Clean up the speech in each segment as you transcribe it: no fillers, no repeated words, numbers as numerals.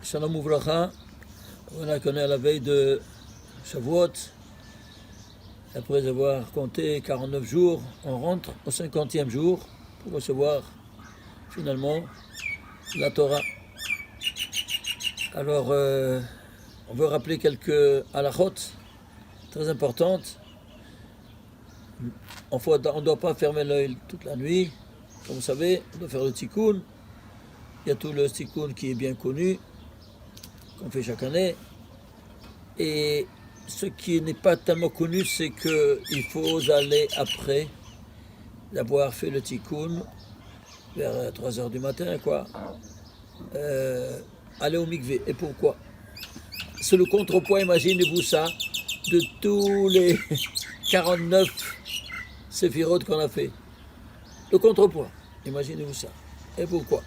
Shalom Uvracha. On a connu à la veille de Shavuot. Après avoir compté 49 jours, on rentre au 50e jour pour recevoir finalement la Torah. Alors, on veut rappeler quelques halachot très importantes. On ne doit pas fermer l'œil toute la nuit. Comme vous savez, on doit faire le tikkun. Il y a tout le tikkun qui est bien connu, qu'on fait chaque année. Et ce qui n'est pas tellement connu, c'est qu'il faut aller après d'avoir fait le tikkun, vers 3 h du matin, quoi, aller au mikvé. Et pourquoi? C'est le contrepoids, imaginez-vous ça, de tous les 49 séphirot qu'on a fait. Le contrepoids, imaginez-vous ça. Et pourquoi?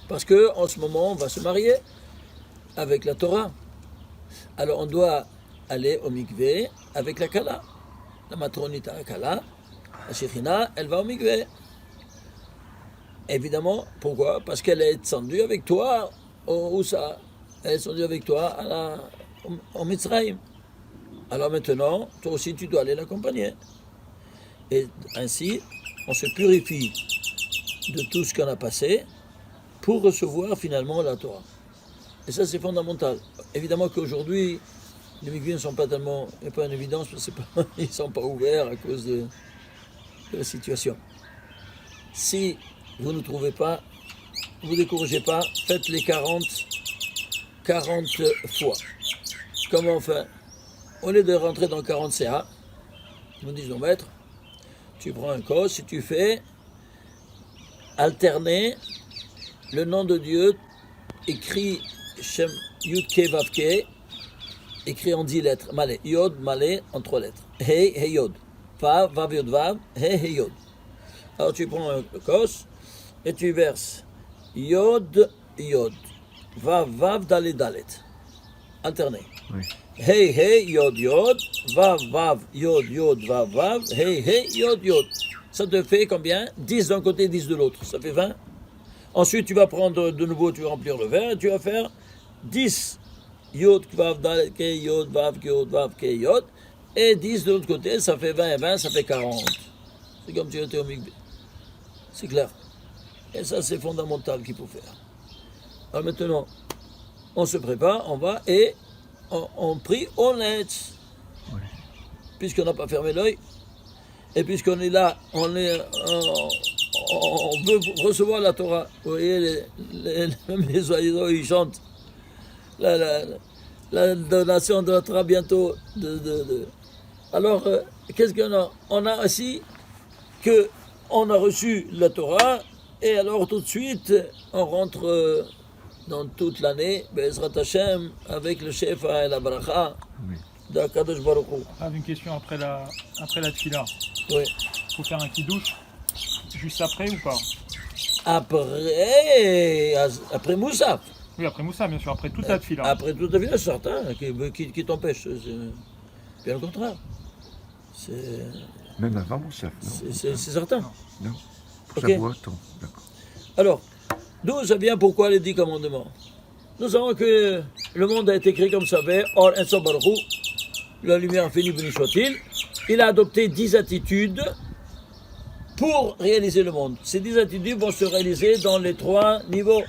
Parce qu'en ce moment, on va se marier avec la Torah. Alors on doit aller au mikvé avec la Kala. La matronite à la Kala, la Shechina, elle va au mikvé. Évidemment, pourquoi? Parce qu'elle est descendue avec toi où ça? Elle est descendue avec toi au Mitzrayim. Alors maintenant, toi aussi tu dois aller l'accompagner. Et ainsi, on se purifie de tout ce qu'on a passé pour recevoir finalement la Torah. Et ça, c'est fondamental. Évidemment qu'aujourd'hui, les mikvés ne sont pas tellement, il n'y a pas une évidence, parce qu'ils ne sont pas ouverts à cause de la situation. Si vous ne trouvez pas, vous ne découragez pas, faites les 40 fois. Comment on fait? Au lieu de rentrer dans 40 CA, nous disons maître, tu prends un kos et tu fais alterner le nom de Dieu écrit Shem Yud Ke Vav Ke, écrit en 10 lettres. Malé, Yod, Malé, en 3 lettres. Hey, Hey Yod. Vav, Vav Yod Vav, Hey, Hey Yod. Alors tu prends un kos et tu verses Yod, Yod. Vav, Vav, Dalet, Dalet. Alterné. Oui. Hey, Hey, Yod, Yod. Vav, Vav, Yod, Yod, Vav, Vav. Hey, Hey, Yod, Yod. Ça te fait combien? 10 d'un côté, 10 de l'autre. Ça fait 20. Ensuite, tu vas prendre de nouveau, tu vas remplir le verre et tu vas faire 10 Yod, Vav, Dalet, Ke, Yod, Vav, Ke, Yod. Et 10 de l'autre côté, ça fait 20 et 20, ça fait 40. C'est comme si tu étais au mikvé. C'est clair. Et ça, c'est fondamental qu'il faut faire. Alors maintenant, on se prépare, on va et on prie honnête. Oui. Puisqu'on n'a pas fermé l'œil. Et puisqu'on est là, on veut recevoir la Torah. Vous voyez, même les oiseaux, ils chantent la donation de la Torah bientôt. Alors, qu'est-ce qu'on a? On a aussi qu'on a reçu la Torah, et alors tout de suite, on rentre dans toute l'année, Bezrat Hashem, avec le Shefa et la Bracha Oui. d'Akadosh Baruch Hu. Ah, une question après la tefila. Oui. Il faut faire un kiddush juste après ou pas? Après Moussa. Oui, après Moussa, bien sûr, après toute la tefila. Après toute la vie, c'est certain, qui t'empêche. Bien au contraire. C'est Même avant Moussaf, non? c'est certain. Non. Pour Ok. Shavuot, non. D'accord. Alors, d'où ça vient, pourquoi les 10 commandements? Nous savons que le monde a été créé comme ça, Or En Sof Baruch Hu, la lumière infinie béni soit-il. Il a adopté 10 attitudes pour réaliser le monde. Ces 10 attitudes vont se réaliser dans les 3 niveaux.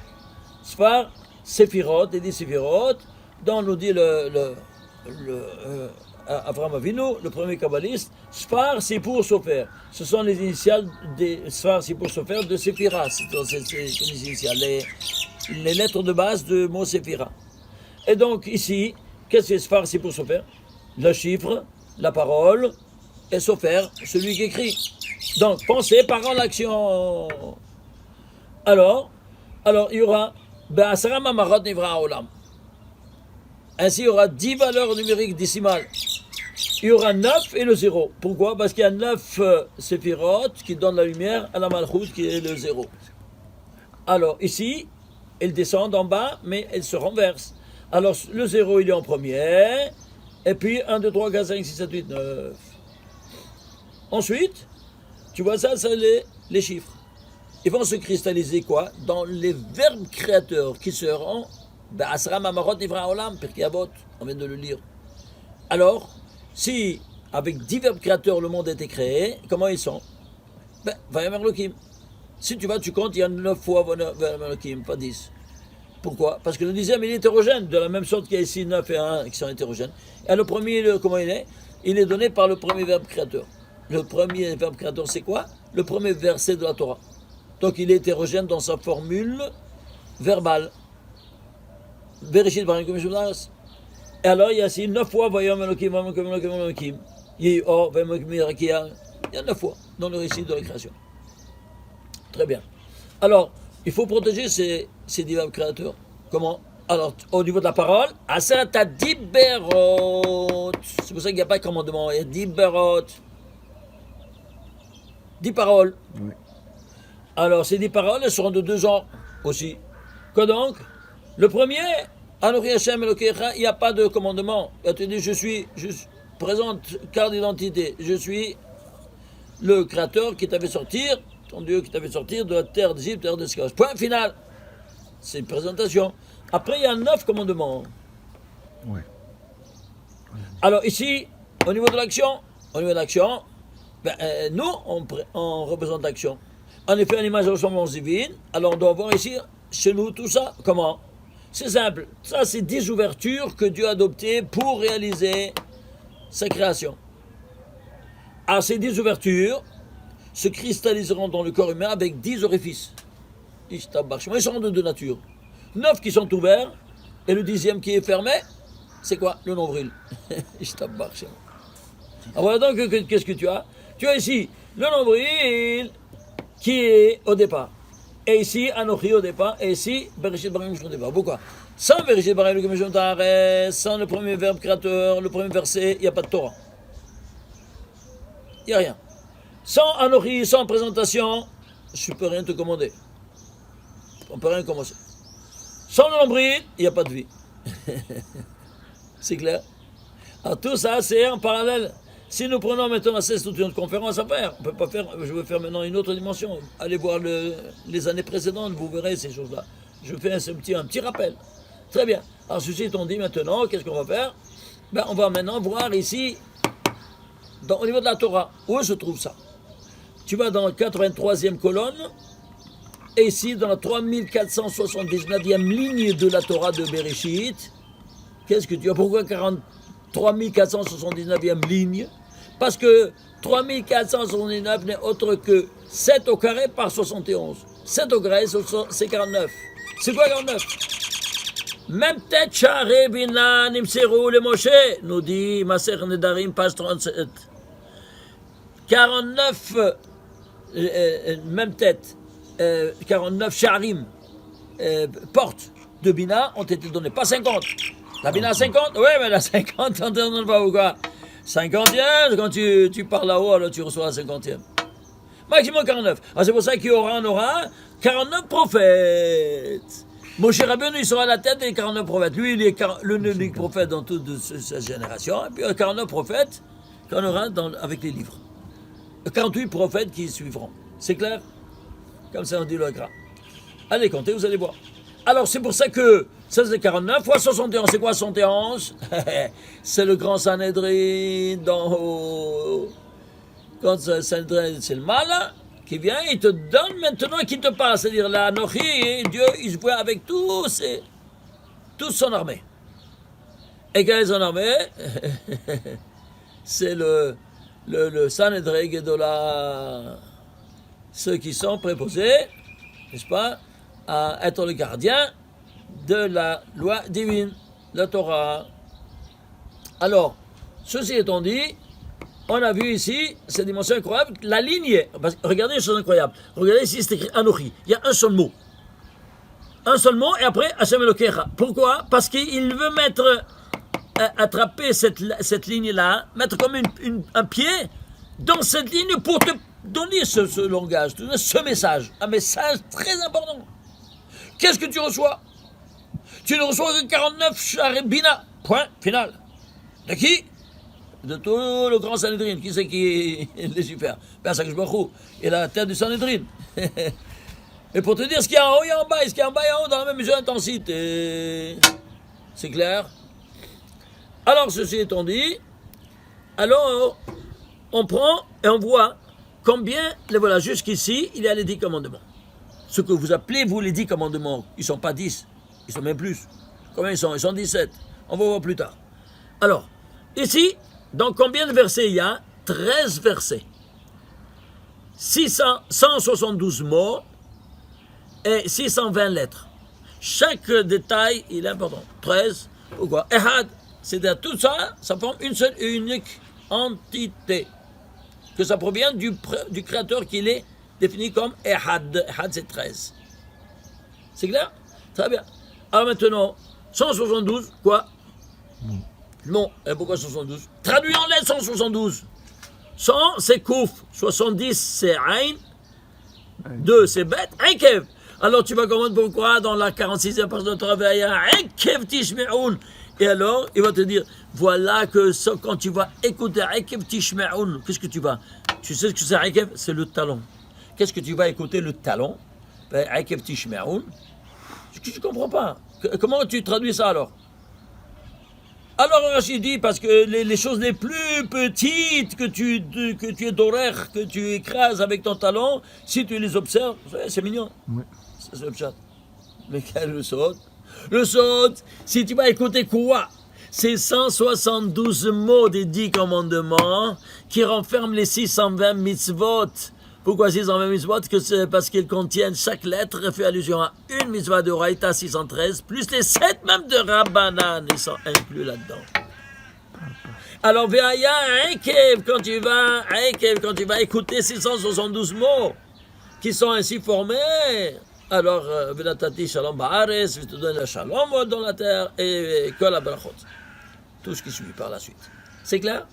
Sfar, Séphirot, et 10 Séphirot, dont nous dit Avraham Avinu, le premier kabbaliste. Sfar, c'est pour Sofer. Ce sont les initiales des Sfar, c'est pour Sofer de Séphira. C'est les initiales, les lettres de base de mot Séphira. Et donc ici, qu'est-ce que Sfar, c'est pour Sofer? Le chiffre, la parole, et Sofer, celui qui écrit. Donc, pensée, parole, action. Alors, il y aura Be'asara Mamarot Nivra Olam. Ainsi, il y aura 10 valeurs numériques décimales. Il y aura 9 et le 0. Pourquoi? Parce qu'il y a 9 séphirotes qui donnent la lumière à la Malchut qui est le 0. Alors, ici, elles descendent en bas, mais elles se renversent. Alors, le 0, il est en premier. Et puis, 1, 2, 3, 4, 5, 6, 7, 8, 9. Ensuite, tu vois ça, c'est les chiffres. ils vont se cristalliser quoi? Dans les verbes créateurs qui seront Asra Mamarot Nivra Olam, Pirkei Avot, on vient de le lire. Alors, si avec 10 verbes créateurs le monde a été créé, comment ils sont? Vayamer Lokim. Si tu vas, tu comptes, il y a 9 fois Vayamer Lokim, pas 10. Pourquoi? Parce que le 10e, il est hétérogène, de la même sorte qu'il y a ici 9 et 1 qui sont hétérogènes. Et le premier, comment il est? Il est donné par le premier verbe créateur. Le premier verbe créateur, c'est quoi? Le premier verset de la Torah. Donc il est hétérogène dans sa formule verbale. Bereshit Barim Komishumnas. Et alors il y a ici 9 fois Vayom Elokim, Vayom Elokim, Vayom Elokim. Yehi-Or, Vayom Elokim, Rakia. Il y a 9 fois dans le récit de la création. Très bien. Alors, il faut protéger ces divers créateurs. Comment? Alors, au niveau de la parole, Aseret Diberot. C'est pour ça qu'il n'y a pas de commandement. Il y a Diberot. 10 paroles. Oui. Alors, ces 10 paroles, elles seront de 2 genres aussi. Quoi donc? Le premier, Anochi Hashem Elokecha, il n'y a pas de commandement. Il te dit, je présente carte d'identité. Je suis le créateur qui t'avait sortir, ton Dieu qui t'avait sortir de la terre d'Égypte, terre d'esclavage. Point final. C'est une présentation. Après, il y a 9 commandements. Oui. Alors ici, au niveau de l'action, nous, on représente l'action. En effet, une image de ressemblance divine. Alors on doit voir ici, chez nous, tout ça. Comment? C'est simple. Ça, c'est 10 ouvertures que Dieu a adoptées pour réaliser sa création. Alors ces 10 ouvertures se cristalliseront dans le corps humain avec 10 orifices. Ils seront de 2 natures. 9 qui sont ouverts, et le 10e qui est fermé, c'est quoi? Le nombril. Alors voilà donc, qu'est-ce que tu as? Tu as ici le nombril qui est au départ. Et ici, Anochi au départ, et ici, Bereshit Barim au départ. Pourquoi? Sans Bereshit Barim, sans le premier verbe créateur, le premier verset, il n'y a pas de Torah. Il n'y a rien. Sans Anochi, sans présentation, je ne peux rien te commander. On ne peut rien commencer. Sans le nombril, il n'y a pas de vie. C'est clair? Alors tout ça, c'est en parallèle. Si nous prenons maintenant toute une conférence à faire, on peut pas faire, je vais faire maintenant une autre dimension. Allez voir les années précédentes, vous verrez ces choses-là. Je fais un petit rappel. Très bien. Alors ceci étant dit maintenant, qu'est-ce qu'on va faire? On va maintenant voir ici, au niveau de la Torah, où se trouve ça? Tu vas dans la 83e colonne, et ici dans la 3479e ligne de la Torah de Bereshit. Qu'est-ce que tu as? Pourquoi 3479e ligne? Parce que 3479 n'est autre que 7 au carré par 71. 7 au carré, c'est 49. C'est quoi 49? Même tête charé bina nimseru le Moshe, nous dit Maser Nedarim, page 37. 49, même tête, 49 sharim, portes de bina ont été données, pas 50. La bina 50? Oui, mais la 50, on ne donne pas ou quoi? 50e, quand tu parles là-haut, alors tu reçois la 50e. Maximum 49. Alors c'est pour ça qu'il y aura 49 prophètes. Moshe Rabbeinu, il sera à la tête des 49 prophètes. Lui, il est l'unique prophète dans toute sa génération. Et puis il y a 49 prophètes qu'on aura avec les livres. 48 prophètes qui suivront. C'est clair? Comme ça, on dit le gras. Allez, comptez, vous allez voir. Alors, c'est pour ça que ça, c'est 49 fois 71. C'est quoi 71? C'est le grand Sanhédrin d'en haut. Quand Sanhédrin, c'est le mal qui vient, il te donne maintenant qui te parle. C'est-à-dire, la Anochi, Dieu, il se voit avec toute son armée. Et quelle est son armée? C'est le Sanhédrin de ceux qui sont préposés, n'est-ce pas, à être le gardien de la loi divine, la Torah. Alors, ceci étant dit, on a vu ici cette dimension incroyable, la lignée. Regardez une chose incroyable. Regardez ici, c'est écrit Anochi. Il y a un seul mot. Un seul mot, et après, Hashem Elokecha. Pourquoi? Parce qu'il veut attraper cette ligne-là, mettre comme un pied dans cette ligne pour te donner ce langage, te donner ce message. Un message très important. Qu'est-ce que tu reçois? Tu ne reçois que 49 charibina. Point final. De qui? De tout le grand Sanhédrin. Qui c'est qui est Lucifer? Ben, Akadosh Baruch Hu. Et la tête du Sanhédrin. Et pour te dire ce qu'il y a en haut, il y a en bas, et ce qu'il y a en bas, il y a en haut, dans la même mesure d'intensité. C'est clair? Alors, ceci étant dit, alors, on prend et on voit combien, les voilà, jusqu'ici, il y a les 10 commandements. Ce que vous appelez, vous, les 10 commandements, ils ne sont pas 10, ils sont même plus. Combien ils sont? Ils sont 17. On va voir plus tard. Alors, ici, dans combien de versets il y a? 13 versets. 172 mots et 620 lettres. Chaque détail, il est important. 13, pourquoi? Ehad, c'est-à-dire tout ça, ça forme une seule et unique entité. Que ça provient du créateur qui est défini comme Ehad. Ehad, c'est 13. C'est clair? Très bien. Alors maintenant, 172, quoi? Non. Et pourquoi 172? Traduit en lettres 172. 100, c'est Kouf. 70, c'est Ain. 2, c'est Bet. Akev. Alors tu vas comprendre pourquoi dans la 46e page de Torah, il y a Akev Tishme'oun. Et alors, il va te dire, voilà que ça, quand tu vas écouter Akev Tishme'oun, qu'est-ce que tu vas? Tu sais ce que c'est Akev? C'est le talon. Qu'est-ce que tu vas écouter? Le talon. Akev Tishme'oun. Je ne comprends pas. Comment tu traduis ça alors? Alors Rachid dit, parce que les choses les plus petites que tu es d'horaire, que tu écrases avec ton talon, si tu les observes, c'est mignon. Oui. C'est le chat. Mais quel le saute? Le saute, si tu vas écouter quoi? C'est 172 mots des 10 commandements qui renferment les 620 mitzvot. Pourquoi 620 mitzvot? Que c'est parce qu'ils contiennent, chaque lettre fait allusion à une mitzvah de Raïta 613, plus les 7 même de Rabbanan, ils sont inclus là-dedans. Alors, Veaya, quand tu vas écouter 672 mots qui sont ainsi formés, alors, Venatati Shalom Ba'ares, je te donne le Shalom dans la terre, et Kol HaBarachot. Tout ce qui suit par la suite. C'est clair?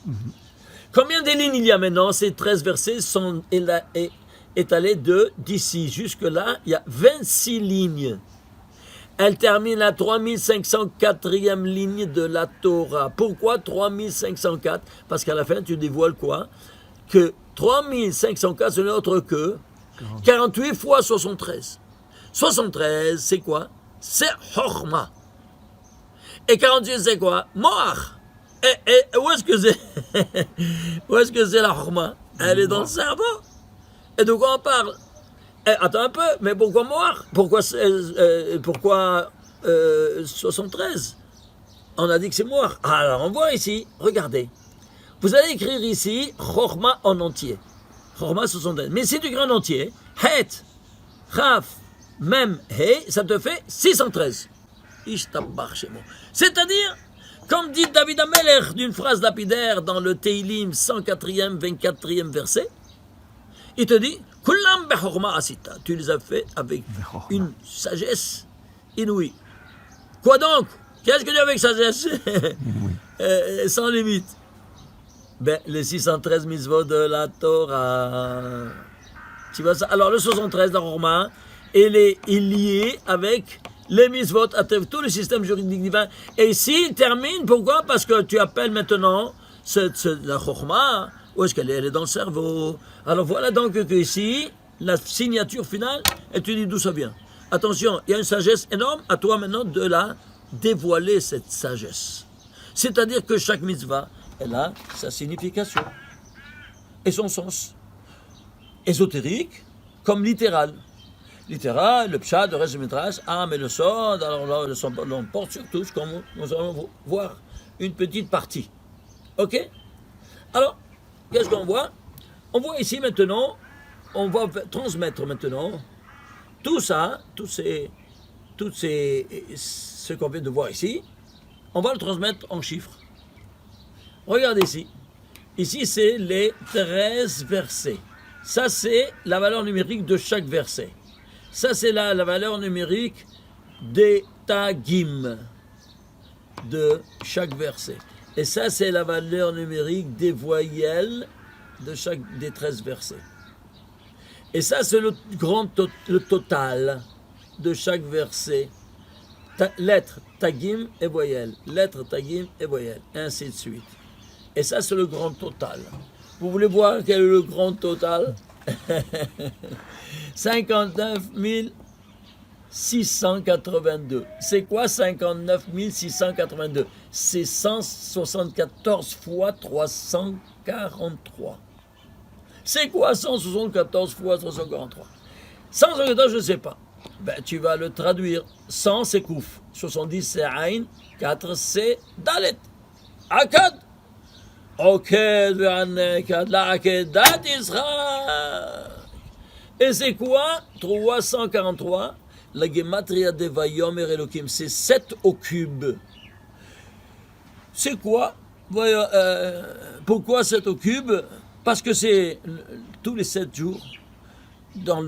Combien de lignes il y a maintenant? Ces 13 versets sont étalés d'ici jusque-là. Il y a 26 lignes. Elle termine à 3504e ligne de la Torah. Pourquoi 3504? Parce qu'à la fin, tu dévoiles quoi? Que 3504, ce n'est autre que 48 fois 73. 73, c'est quoi? C'est Chochma. Et 48, c'est quoi? Moach. Et où est-ce que c'est? Où est-ce que c'est la Chochma? Elle est dans le cerveau. Et de quoi on parle? Attends un peu, mais pourquoi Moach? Pourquoi 73? On a dit que c'est Moach. Alors on voit ici, regardez. Vous allez écrire ici Chochma en entier. Chochma 73. Mais si tu écris en entier, Het, Chaf, Mem, He, ça te fait 613. Ishtabach chez moi. C'est-à-dire, comme dit David Ameler d'une phrase lapidaire dans le Teilim 104e, 24e verset, il te dit Kullam bechorma asita. Tu les as fait avec une sagesse inouïe. Quoi donc? Qu'est-ce que tu as avec sagesse? Sans limite. Ben, les 613 mitzvot de la Torah. Tu vois ça? Alors, le 73 d'Arorma, il est lié avec les mitzvot, tout le système juridique divin. Et ici, il termine, pourquoi? Parce que tu appelles maintenant la Chochma, où est-ce qu'elle est? Elle est dans le cerveau. Alors voilà donc que ici, la signature finale, et tu dis d'où ça vient. Attention, il y a une sagesse énorme, à toi maintenant de la dévoiler, cette sagesse. C'est-à-dire que chaque mitzvah, elle a sa signification et son sens. Ésotérique comme littéral. Littéral, le pshat, le reste du métrage, mais le sod, alors là, le sod, on porte sur tous, comme nous allons voir une petite partie. Ok? Alors, qu'est-ce qu'on voit? On voit ici maintenant, on va transmettre maintenant tout ça, ce qu'on vient de voir ici, on va le transmettre en chiffres. Regardez ici. Ici, c'est les 13 versets. Ça, c'est la valeur numérique de chaque verset. Ça, c'est la valeur numérique des tagim de chaque verset. Et ça, c'est la valeur numérique des voyelles de chaque des 13 versets. Et ça, c'est le total de chaque verset. Lettres, tagim et voyelles. Lettres, tagim et voyelles. Et ainsi de suite. Et ça, c'est le grand total. Vous voulez voir quel est le grand total? 59 682. C'est quoi 59 682? C'est 174 fois 343. C'est quoi 174 fois 343? 174, je ne sais pas. Ben, tu vas le traduire. 100, c'est Kouf. 70, c'est Aïn. 4, c'est Dalet. Akkad. Oked, Ve'anekad, La'akedat Israël. Et c'est quoi 343? La Gematria de Vayomer Elohim, c'est 7 au cube. C'est quoi? Pourquoi 7 au cube? Parce que c'est tous les 7 jours dans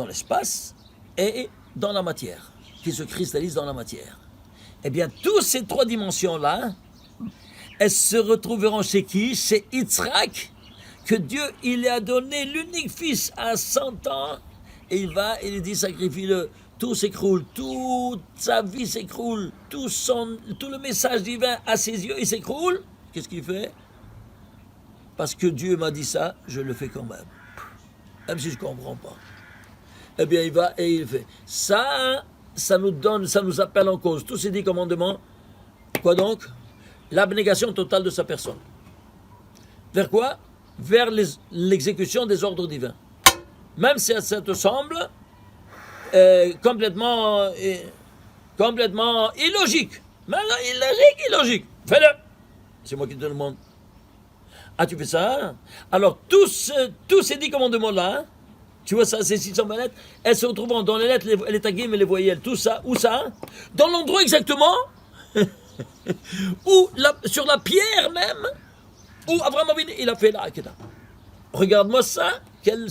l'espace et dans la matière, qui se cristallisent dans la matière. Eh bien, toutes ces 3 dimensions-là, elles se retrouveront chez qui? Chez Yitzhak, que Dieu, il a donné l'unique fils à 100 ans, et il dit, sacrifie-le, tout s'écroule, toute sa vie s'écroule, tout le message divin à ses yeux, il s'écroule. Qu'est-ce qu'il fait? Parce que Dieu m'a dit ça, je le fais quand même si je ne comprends pas. Eh bien, il va et il fait. Ça nous appelle en cause tous ces 10 commandements. Quoi donc? L'abnégation totale de sa personne. Vers quoi? Vers l'exécution des ordres divins. Même si ça te semble complètement illogique. Mais illogique. Fais-le. C'est moi qui te demande. Ah, tu fais ça? Alors, tous ces 10 commandements-là, tu vois ça, ces 600 lettres, elles se retrouvent dans les lettres, les tagim et les voyelles, tout ça, où ça? Dans l'endroit exactement où, sur la pierre même, où Abraham Avinu, il a fait la Akedah. Regarde-moi ça, quel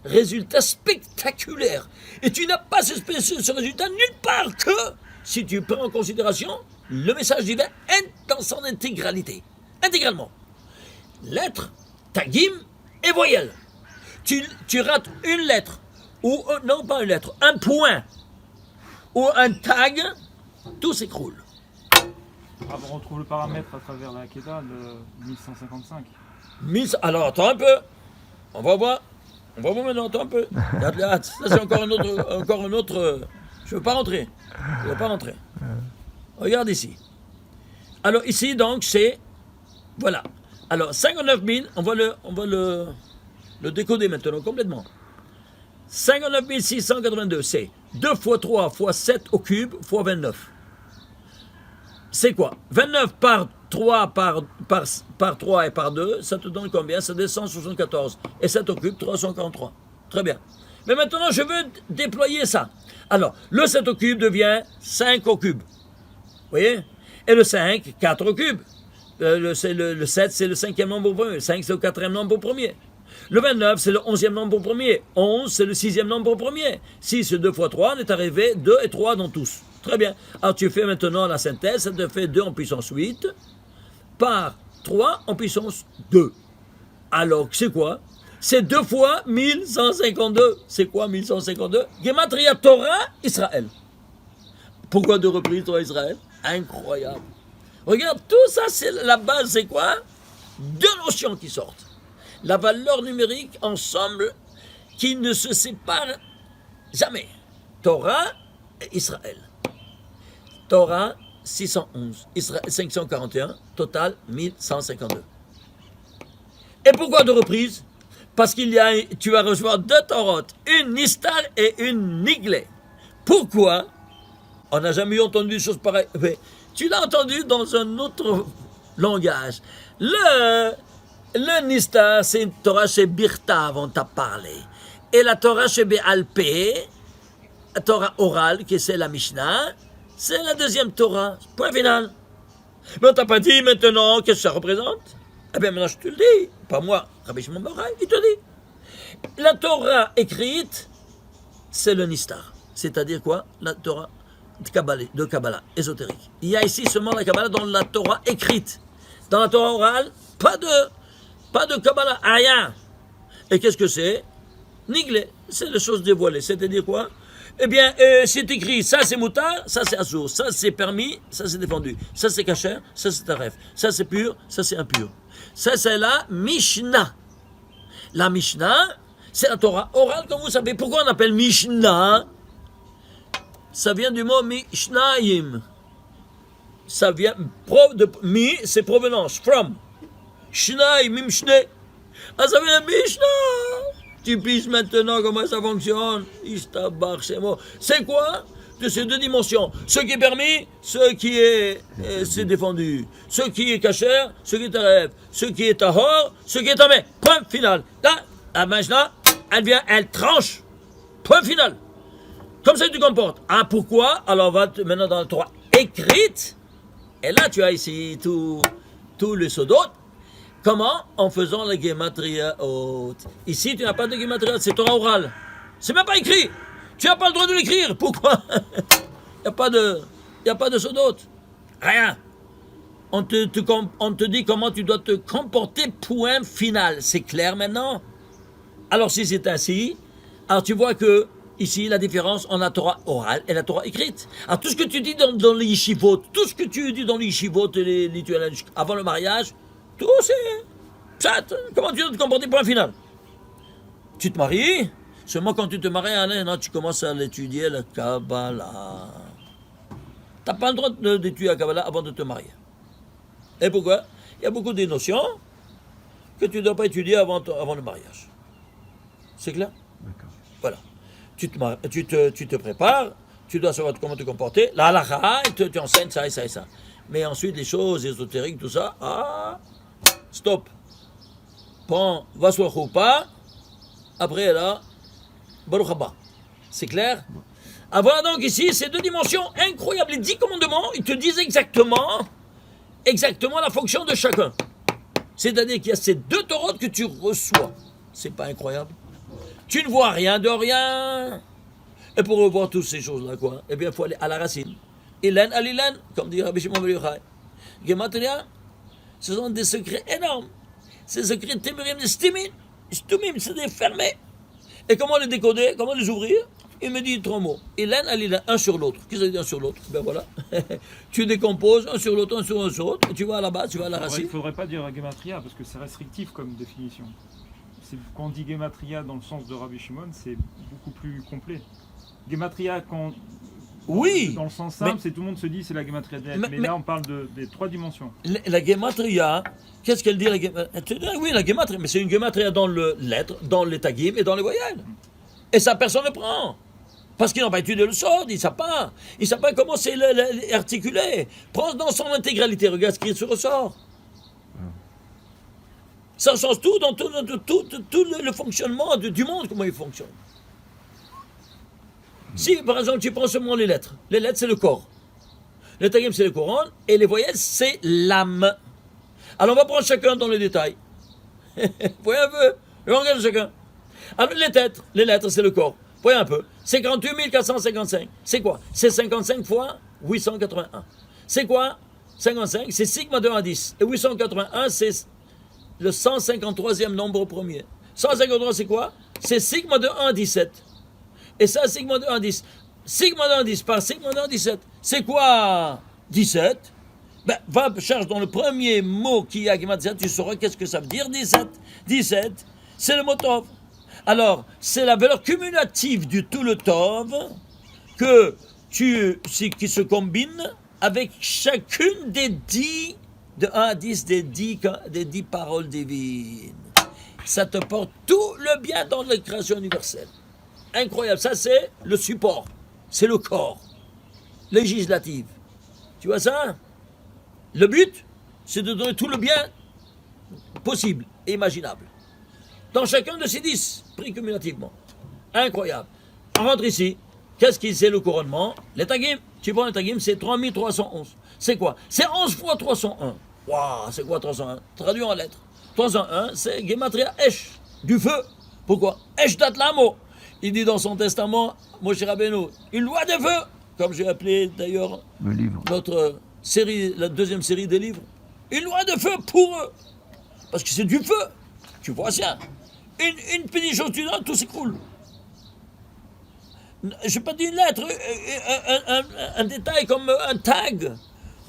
résultat spectaculaire. Et tu n'as pas ce résultat nulle part que si tu prends en considération le message divin dans son intégralité. Intégralement. Lettres, tagim et voyelles. Tu rates une lettre, ou non pas une lettre, un point, ou un tag, tout s'écroule. Ah, on retrouve le paramètre à travers la Kedah, le 1155. Alors, attends un peu. On va voir maintenant, attends un peu. Ça, c'est encore un autre. Je ne veux pas rentrer. Regarde ici. Alors, ici, donc, c'est. Voilà. Alors, 59 000, on va le décoder maintenant, complètement. 59 682, c'est 2 fois 3 fois 7 au cube fois 29. C'est quoi? 29 par 3 par 3 et par 2, ça te donne combien? Ça descend 174. Et 7 au cube, 343. Très bien. Mais maintenant, je veux déployer ça. Alors, le 7 au cube devient 5 au cube. Vous voyez? Et le 5, 4 au cube. Le 7, c'est le 5e nombre au premier. Le 5, c'est le 4e nombre au premier. Le 29, c'est le 11e nombre au premier. 11, c'est le 6e nombre au premier. 6, c'est 2 fois 3, on est arrivé 2 et 3 dans tous. Très bien. Alors tu fais maintenant la synthèse, ça te fait 2 en puissance 8 par 3 en puissance 2. Alors, c'est quoi? C'est 2 fois 1152. C'est quoi 1152? Gematria Torah Israël. Pourquoi 2 reprises Torah Israël? Incroyable. Regarde, tout ça, c'est la base, c'est quoi? 2 notions qui sortent. La valeur numérique, ensemble, qui ne se séparent jamais. Torah et Israël. Torah, 611. Israël, 541. Total, 1152. Et pourquoi 2 reprises? Parce tu vas recevoir 2 Torot, une Nistar et une Niglé. Pourquoi? On n'a jamais entendu des choses pareilles. Mais tu l'as entendu dans un autre langage. Le Nistar, c'est une Torah chez Birtav, on t'a parlé. Et la Torah chez Béalpé, la Torah orale, qui c'est la Mishnah, c'est la 2e Torah. Point final. Mais on t'a pas dit maintenant qu'est-ce que ça représente? Eh bien maintenant je te le dis. Pas moi, Rabbi Shimon Bar Yochai, il te dit. La Torah écrite, c'est le Nistar. C'est-à-dire quoi? La Torah de Kabbalah, ésotérique. Il y a ici seulement la Kabbalah dans la Torah écrite. Dans la Torah orale, pas de Kabbalah, rien. Et qu'est-ce que c'est? Niglé, c'est les choses dévoilées. C'est-à-dire quoi? Eh bien, c'est écrit, ça c'est moutar, ça c'est assour, ça c'est permis, ça c'est défendu, ça c'est kasher, ça c'est taref, ça c'est pur, ça c'est impur. Ça c'est la Mishnah. La Mishnah, c'est la Torah orale, comme vous savez. Pourquoi on appelle Mishnah? Ça vient du mot Mishnayim. Ça vient, mi, c'est provenance, from. Shnai, Mimshne. Ah, ça vient de Mishnah. Tu piges maintenant comment ça fonctionne. C'est quoi? De ces deux dimensions. Ce qui est permis, ce qui est c'est défendu. Ce qui est cachère, ce qui est rêve. Ce qui est tahor, ce qui est amé. Point final. Là, la Mishnah, elle vient, elle tranche. Point final. Comme ça, tu te comportes. Ah, pourquoi? Alors, on va maintenant dans la Torah écrite. Et là, tu as ici tout le sodot. Comment? En faisant la gematria haute. Ici, tu n'as pas de gematria haute, c'est Torah orale. C'est même pas écrit. Tu n'as pas le droit de l'écrire. Pourquoi? Il n'y a pas de sodot. Rien. On te dit comment tu dois te comporter, point final. C'est clair maintenant? Alors, si c'est ainsi, alors tu vois que ici, la différence entre la Torah orale et la Torah écrite. Alors, tout ce que tu dis dans les yeshivot, tout ce que tu dis dans les yeshivot et les rituels avant le mariage, tout c'est pshat. Comment tu dois te comporter, point final. Tu te maries, seulement quand tu te maries, non, tu commences à l'étudier, la Kabbalah. Tu n'as pas le droit d'étudier la Kabbalah avant de te marier. Et pourquoi? Il y a beaucoup de notions que tu ne dois pas étudier avant le mariage. C'est clair? D'accord. Voilà. Tu te prépares, tu dois savoir comment te comporter. La halakha, tu enseignes ça et ça et ça. Mais ensuite, les choses ésotériques, tout ça, stop. Prends, va sur la choupa, après là, Baruch haba. C'est clair? Ah, voilà donc ici, ces deux dimensions incroyables. Les 10 commandements, ils te disent exactement la fonction de chacun. C'est-à-dire qu'il y a ces deux torotes que tu reçois. C'est pas incroyable? Tu ne vois rien de rien. Et pour revoir toutes ces choses-là, quoi, eh bien, il faut aller à la racine. Ilan alilan, comme dit Rabbi Shimon ben Yochai. Gematria, ce sont des secrets énormes. Ces secrets témérim, des stumim, c'est des fermés. Et comment les décoder, comment les ouvrir? Il me dit 3 mots. Ilan alilan, un sur l'autre. Qu'est-ce que ça veut dire un sur l'autre? Ben voilà. Tu décomposes un sur l'autre, un sur l'autre, et tu vas là-bas, tu vas à la racine. Il ne faudrait pas dire gematria parce que c'est restrictif comme définition. Quand on dit gematria dans le sens de Rabbi Shimon, c'est beaucoup plus complet. Gematria, Oui, dans le sens simple, c'est tout le monde se dit c'est la gematria de lettres. Mais là, on parle des 3 dimensions. La gematria, qu'est-ce qu'elle dit la gematria? Oui, la gematria, mais c'est une gematria dans le lettre, dans les tagim et dans les voyelles. Et ça, personne ne prend. Parce qu'ils n'ont pas étudié le sort, ils ne savent pas. Ils ne savent pas comment c'est articulé. Prends dans son intégralité, regarde ce qui est sur le ressort. Ça change tout dans tout le fonctionnement du monde, comment il fonctionne. Si, par exemple, tu prends seulement les lettres c'est le corps. Les tagim, c'est les couronnes, et les voyelles, c'est l'âme. Alors, on va prendre chacun dans les détails. Voyez un peu, on regarde chacun. Alors, les lettres, c'est le corps. Voyez un peu. 58 455. C'est quoi? C'est 55 fois 881. C'est quoi? 55, c'est sigma de 1 à 10. Et 881, c'est le 153e nombre premier. 153, c'est quoi? C'est sigma de 1 à 17. Et ça, sigma de 1 à 10. Sigma de 1 à 10 par sigma de 1 à 17. C'est quoi 17? Ben, va chercher dans le premier mot qui a Gematria, tu sauras qu'est-ce que ça veut dire 17. 17, c'est le mot Tov. Alors, c'est la valeur cumulative du tout le Tov qui se combine avec chacune des 10, de 1 à 10, des 10 paroles divines. Ça te porte tout le bien dans la création universelle. Incroyable, ça c'est le support, c'est le corps législatif. Tu vois ça? Le but, c'est de donner tout le bien possible et imaginable. Dans chacun de ces 10, pris cumulativement. Incroyable. On rentre ici. Qu'est-ce qui c'est le couronnement? Les tagim. Tu prends les tagim, c'est 3311. C'est quoi? C'est 11 fois 301. Waouh, c'est quoi 301? Traduit en lettres. 301, c'est Gematria Esh, du feu. Pourquoi? Esh Datlamo. Il dit dans son testament, Moshe Rabbeinu, une loi de feu, comme j'ai appelé d'ailleurs Le livre. notre série, la deuxième série des livres. Une loi de feu pour eux. Parce que c'est du feu. Tu vois ça? Une petite chose, tu donnes, tout s'écroule. Je n'ai pas dit une lettre, un détail comme un tag,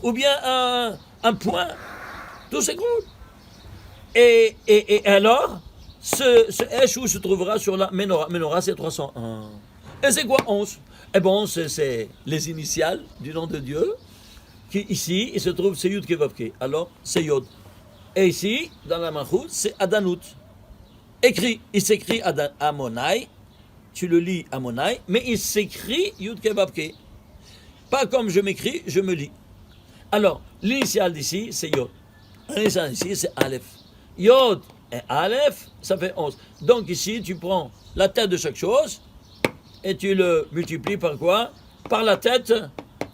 ou bien un point, tout s'écroule. Et alors, ce Esh où se trouvera sur la Menorah. Menorah, c'est 301. Et c'est quoi 11? Eh bon, c'est les initiales du nom de Dieu. Qui, ici, il se trouve, c'est Yud Kevavke. Alors, c'est Yod. Et ici, dans la Malchut, c'est Adanout. Écrit, il s'écrit Amonai. Tu le lis Amonai, mais il s'écrit Yud Kevavke. Pas comme je m'écris, je me lis. Alors, l'initiale d'ici, c'est Yod. L'initiale d'ici, c'est Aleph. Yod et Aleph, ça fait 11. Donc ici, tu prends la tête de chaque chose et tu le multiplies par quoi? Par la tête.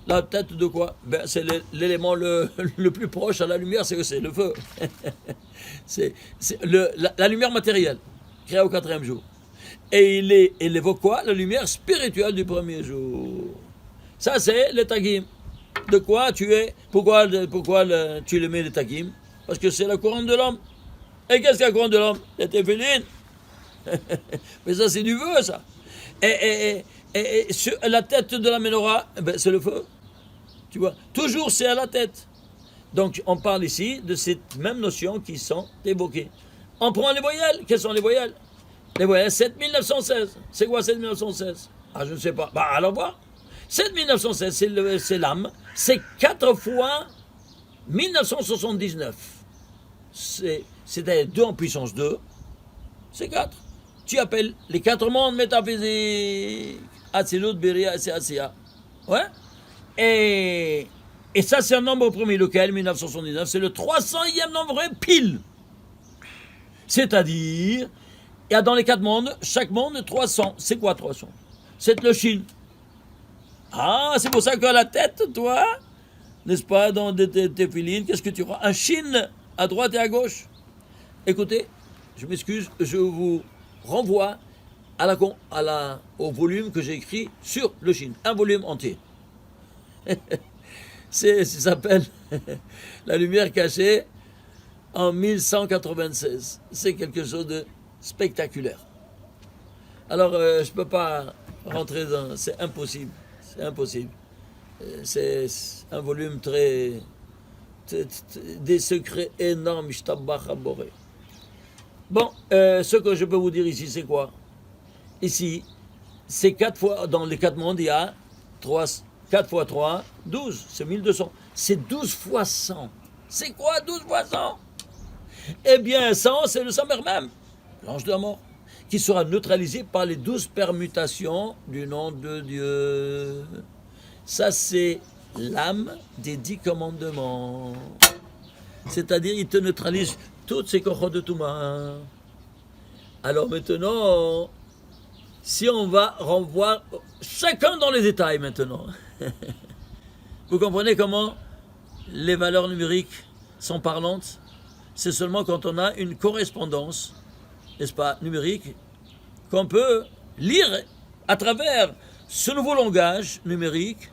La tête de quoi? Ben, c'est l'élément le plus proche à la lumière, c'est le feu. c'est la lumière matérielle, créée au 4e jour. Et il évoque quoi? La lumière spirituelle du premier jour. Ça, c'est le tagim. De quoi tu es? Pourquoi tu le mets le tagim? Parce que c'est la couronne de l'homme. Et qu'est-ce que la couronne de l'homme? Les téphilines. Mais ça, c'est du vœu, ça. Et sur la tête de la menorah, ben, c'est le feu. Tu vois, toujours c'est à la tête. Donc on parle ici de cette même notion qui sont évoquées. On prend les voyelles. Quelles sont les voyelles? Les voyelles 7916. C'est quoi 7916? Ah, je ne sais pas. Bah, alors voir. 7916, c'est l'âme. C'est 4 fois 1979. C'est-à-dire 2 en puissance 2. C'est 4. Tu appelles les 4 mondes métaphysiques. Atzilut, Beria et Asiya. Ouais? Et ça, c'est un nombre premier, lequel, 1979, c'est le 300e nombre pile. C'est-à-dire, il y a dans les 4 mondes, chaque monde, 300. C'est quoi 300? C'est le Shin. Ah, c'est pour ça qu'à la tête, toi, n'est-ce pas, dans tes filines, qu'est-ce que tu vois? Un Shin à droite et à gauche. Écoutez, je m'excuse, je vous renvoie au volume que j'ai écrit sur le Shin. Un volume entier. Ça s'appelle La lumière cachée en 1196. C'est quelque chose de spectaculaire. Alors, je ne peux pas rentrer dans... C'est impossible. C'est impossible. C'est un volume des secrets énormes. Bon, ce que je peux vous dire ici, c'est quoi? Ici, c'est 4 fois... Dans les 4 mondes, il y a 4 fois 3, 12, c'est 1200. C'est 12 fois 100. C'est quoi 12 fois 100? Eh bien, 100, c'est le Samer même, l'ange de la mort, qui sera neutralisé par les 12 permutations du nom de Dieu. Ça, c'est l'âme des 10 commandements. C'est-à-dire, il te neutralise toutes ces cochons de Touma. Alors maintenant, si on va renvoyer chacun dans les détails maintenant. Vous comprenez comment les valeurs numériques sont parlantes? C'est seulement quand on a une correspondance, n'est-ce pas, numérique, qu'on peut lire à travers ce nouveau langage numérique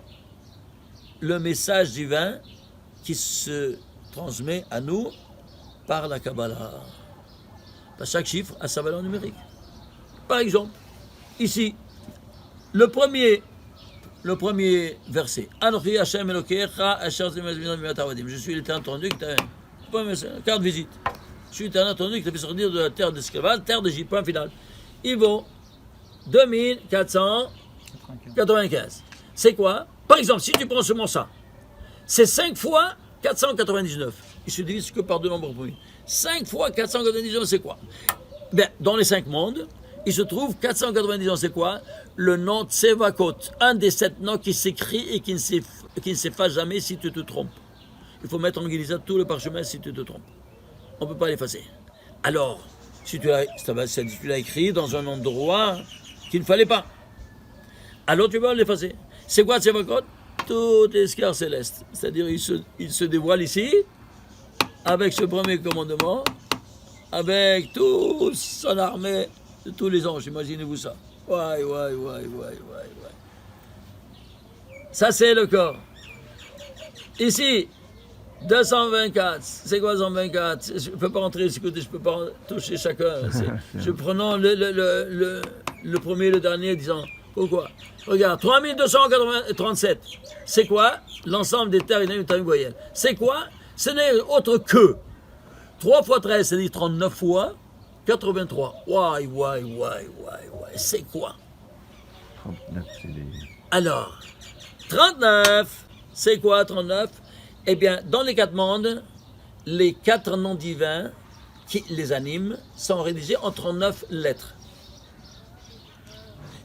le message divin qui se transmet à nous par la Kabbalah. Chaque chiffre a sa valeur numérique. Par exemple, ici, le premier verset. Anochi Hashem Elokecha asher zemezminan mi'atavadim. Je suis l'Éternel ton Dieu qui t'a... Carte visite. Je suis l'Éternel ton Dieu qui t'a fait sortir de la terre d'esclavage, terre d'Égypte. Point final. Il vaut 2495. C'est quoi? Par exemple, si tu prends seulement ça, c'est 5 fois 499. Il se divise que par 2 nombres premiers. 5 fois 499, c'est quoi? Bien, dans les 5 mondes, il se trouve 499, c'est quoi? Le nom Tsevakot, un des 7 noms qui s'écrit et qui ne s'efface jamais si tu te trompes. Il faut mettre en glissade tout le parchemin si tu te trompes. On ne peut pas l'effacer. Alors, si tu l'as écrit dans un endroit qu'il ne fallait pas, alors tu vas l'effacer. C'est quoi Tsevakot? Tout est escar céleste. C'est-à-dire, il se dévoile ici, avec ce premier commandement, avec toute son armée, de tous les anges, imaginez-vous ça. Ouais. Ça, c'est le corps. Ici, 224. C'est quoi 224? Je ne peux pas entrer, écoutez, je ne peux pas toucher chacun. Je prenons le premier et le dernier, disant, pourquoi? Regarde, 3237. C'est quoi? L'ensemble des terres et des voyelles. C'est quoi? Ce n'est autre que 3 fois 13, c'est-à-dire 39 fois 83. Ouais, c'est quoi? 39, c'est les. Alors, 39, c'est quoi 39? Eh bien, dans les 4 mondes, les 4 noms divins qui les animent sont rédigés en 39 lettres.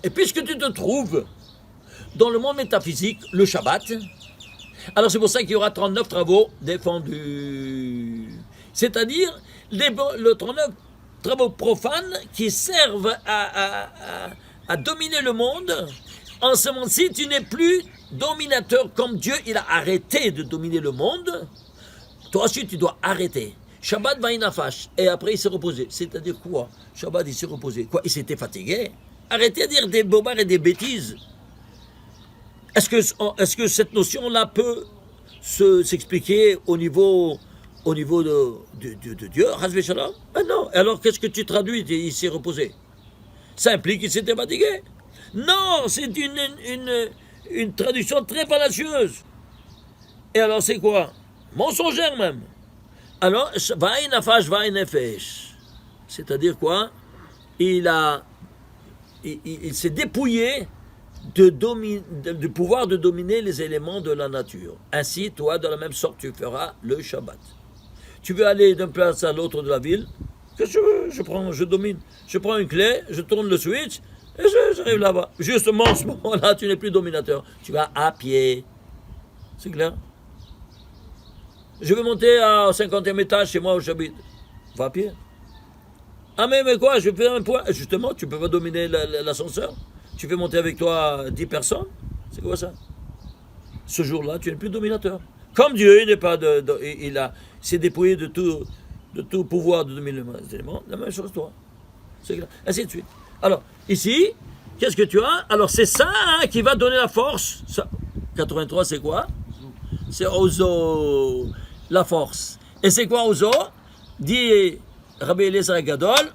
Et puisque tu te trouves dans le monde métaphysique, le Shabbat, alors c'est pour ça qu'il y aura 39 travaux défendus. C'est-à-dire le 39 travaux profanes qui servent à dominer le monde. En ce moment-ci, tu n'es plus dominateur comme Dieu, il a arrêté de dominer le monde. Toi aussi, tu dois arrêter. Shabbat va'inafash. Et après, il s'est reposé. C'est-à-dire quoi? Shabbat, il s'est reposé. Quoi? Il s'était fatigué. Arrêtez de dire des bobards et des bêtises. Est-ce que cette notion-là peut s'expliquer au niveau de Dieu? Hazve shalom? Ah non. Alors, qu'est-ce que tu traduis? Il s'est reposé. Ça implique qu'il s'était fatigué? Non, c'est une traduction très fallacieuse. Et alors, c'est quoi? Mensongère même. Alors, va'inafash va'inefesh. C'est-à-dire quoi? Il s'est dépouillé du pouvoir de dominer les éléments de la nature. Ainsi, toi, de la même sorte, tu feras le Shabbat. Tu veux aller d'une place à l'autre de la ville? Qu'est-ce que je domine. Je prends une clé, je tourne le switch, et j'arrive là-bas. Justement, en ce moment-là, tu n'es plus dominateur. Tu vas à pied. C'est clair? Je veux monter au 50e étage chez moi où j'habite. Va à pied. Ah mais quoi, je fais un point. Justement, tu peux pas dominer l'ascenseur. Tu fais monter avec toi 10 personnes. C'est quoi ça? Ce jour-là, tu n'es plus dominateur. Comme Dieu, il n'est pas s'est dépouillé de tout pouvoir de dominer les éléments, la même chose toi. C'est clair. Ainsi de suite. Alors, ici, qu'est-ce que tu as? Alors, c'est ça qui va donner la force. Ça. 83, c'est quoi? C'est Ozo, la force. Et c'est quoi Ozo? Dit Rabbi Eliezer Gadol,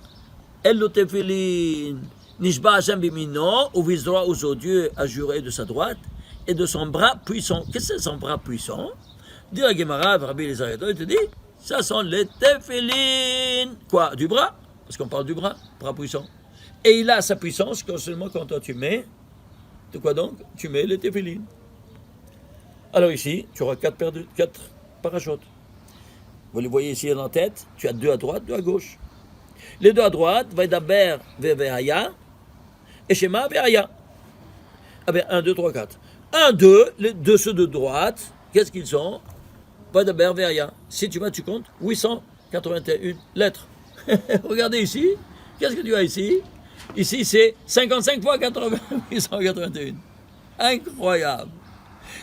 El lo tefilin nishba Hashem bimino, ou visera Ozo, Dieu a juré de sa droite et de son bras puissant. Qu'est-ce que c'est son bras puissant? Dit la Gemara, Rabbi Eliezer Gadol, il te dit, ça sont les tefilin. Quoi? Du bras? Parce qu'on parle du bras puissant. Et il a sa puissance seulement quand toi tu mets, de quoi donc? Tu mets les tefilin. Alors ici, tu auras 4 parachutes. Vous les voyez ici dans la tête, tu as 2 à droite, 2 à gauche. Les 2 à droite, Vaidaber Veveaya et Shema Veaya. Ah bien, 1, 2, 3, 4. 1, 2, ceux de droite, qu'est-ce qu'ils sont? Vaidaber Veaya. Si tu vas, tu comptes 881 lettres. Regardez ici, qu'est-ce que tu as ici? Ici, c'est 55 fois 80, 881. Incroyable.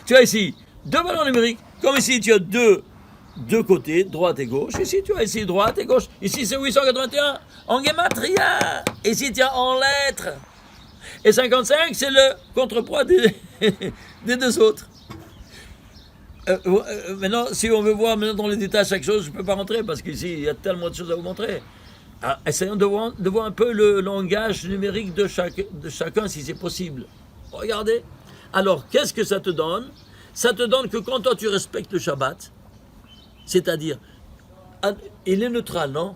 Tu as ici 2 ballons numériques. Comme ici, tu as deux côtés, droite et gauche. Ici, tu as ici droite et gauche. Ici, c'est 881 en gematria. Ici, tu as en lettres. Et 55, c'est le contrepoids des 2 autres. Maintenant, si on veut voir maintenant dans les détails chaque chose, je ne peux pas rentrer parce qu'ici, il y a tellement de choses à vous montrer. Alors, essayons de voir un peu le langage numérique de chacun, si c'est possible. Regardez. Alors, qu'est-ce que ça te donne? Ça te donne que quand toi tu respectes le Shabbat, c'est-à-dire, il est neutral, non?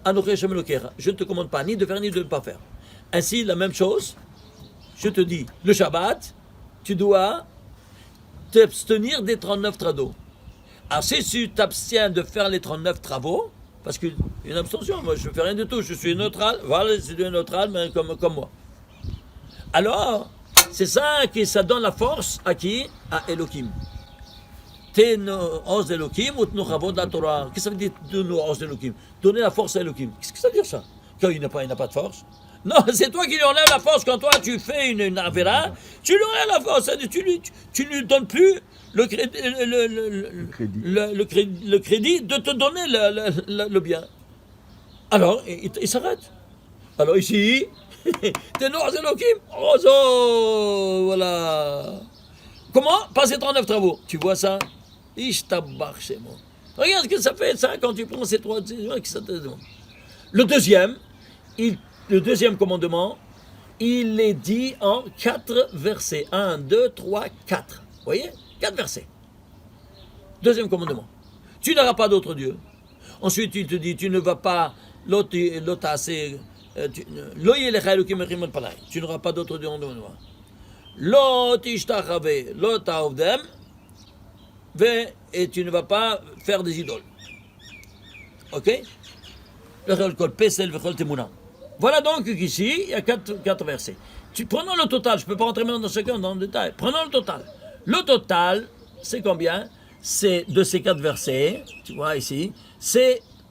Je ne te commande pas ni de faire ni de ne pas faire. Ainsi, la même chose, je te dis, le Shabbat, tu dois t'abstenir des 39 travaux. Alors, si tu t'abstiens de faire les 39 travaux, parce qu'une abstention, moi je ne fais rien du tout, je suis neutral, voilà, c'est neutral, mais comme moi. Alors, c'est ça ça donne la force à qui? À Elohim. Os d'Elohim ou Tnuchavod la Torah. Qu'est-ce que ça veut dire os d'Elohim? Donner la force à Elohim. Qu'est-ce que ça veut dire ça? Qu'il n'a pas de force? Non, c'est toi qui lui enlèves la force. Quand toi tu fais une avéra, tu lui enlèves la force. Tu lui donnes plus le crédit de te donner le bien. Alors, il s'arrête. Alors ici, t'es noir Elohim, Ozo, voilà. Comment? Passer 39 travaux. Tu vois ça? Ishtabach, c'est moi. Regarde ce que ça fait, ça, quand tu prends ces 3... Le deuxième commandement, il est dit en 4 versets. 1, 2, 3, 4. Vous voyez? 4 versets. Deuxième commandement. Tu n'auras pas d'autre Dieu. Ensuite, il te dit, tu ne vas pas Tu n'auras pas d'autre Dieu devant moi. Lo tishtachave, lo ta'ovdem, et tu ne vas pas faire des idoles. Ok? Voilà donc qu'ici, il y a quatre versets. Prenons le total, je ne peux pas rentrer maintenant dans chacun dans le détail. Prenons le total. Le total, c'est combien? C'est de ces 4 versets, tu vois ici,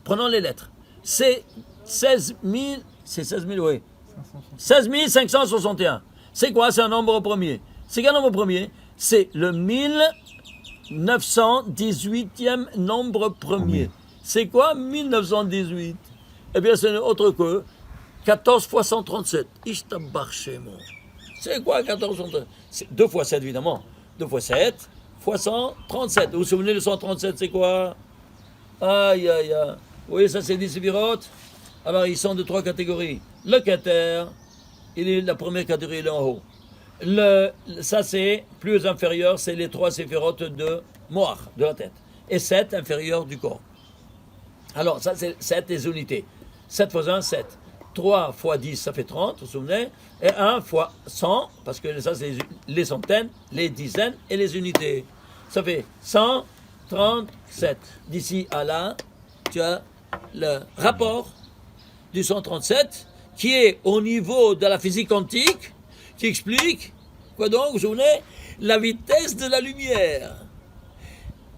prenons les lettres, c'est 16 000, oui. 16 561. C'est quoi? C'est un nombre premier. C'est quel nombre premier? C'est le 1918e nombre premier. C'est quoi 1918? Eh bien, c'est autre que 14 fois 137. C'est quoi 14 fois 137? C'est 2 fois 7, évidemment. 2 fois 7 fois 137. Vous vous souvenez de 137, c'est quoi? Aïe, aïe, aïe. Vous voyez, ça, c'est 10 séphirotes. Alors, ils sont de 3 catégories. Le Keter, la première catégorie, il est en haut. Ça, c'est plus inférieur, c'est les 3 séphirotes de Moach, de la tête. Et 7 inférieur du corps. Alors, ça, c'est 7 des unités. 7 fois 1, 7. 3 fois 10, ça fait 30, vous vous souvenez? Et 1 fois 100, parce que ça, c'est les centaines, les dizaines et les unités. Ça fait 137. D'ici à là, tu as le rapport du 137 qui est au niveau de la physique quantique, qui explique, quoi donc, vous vous souvenez? La vitesse de la lumière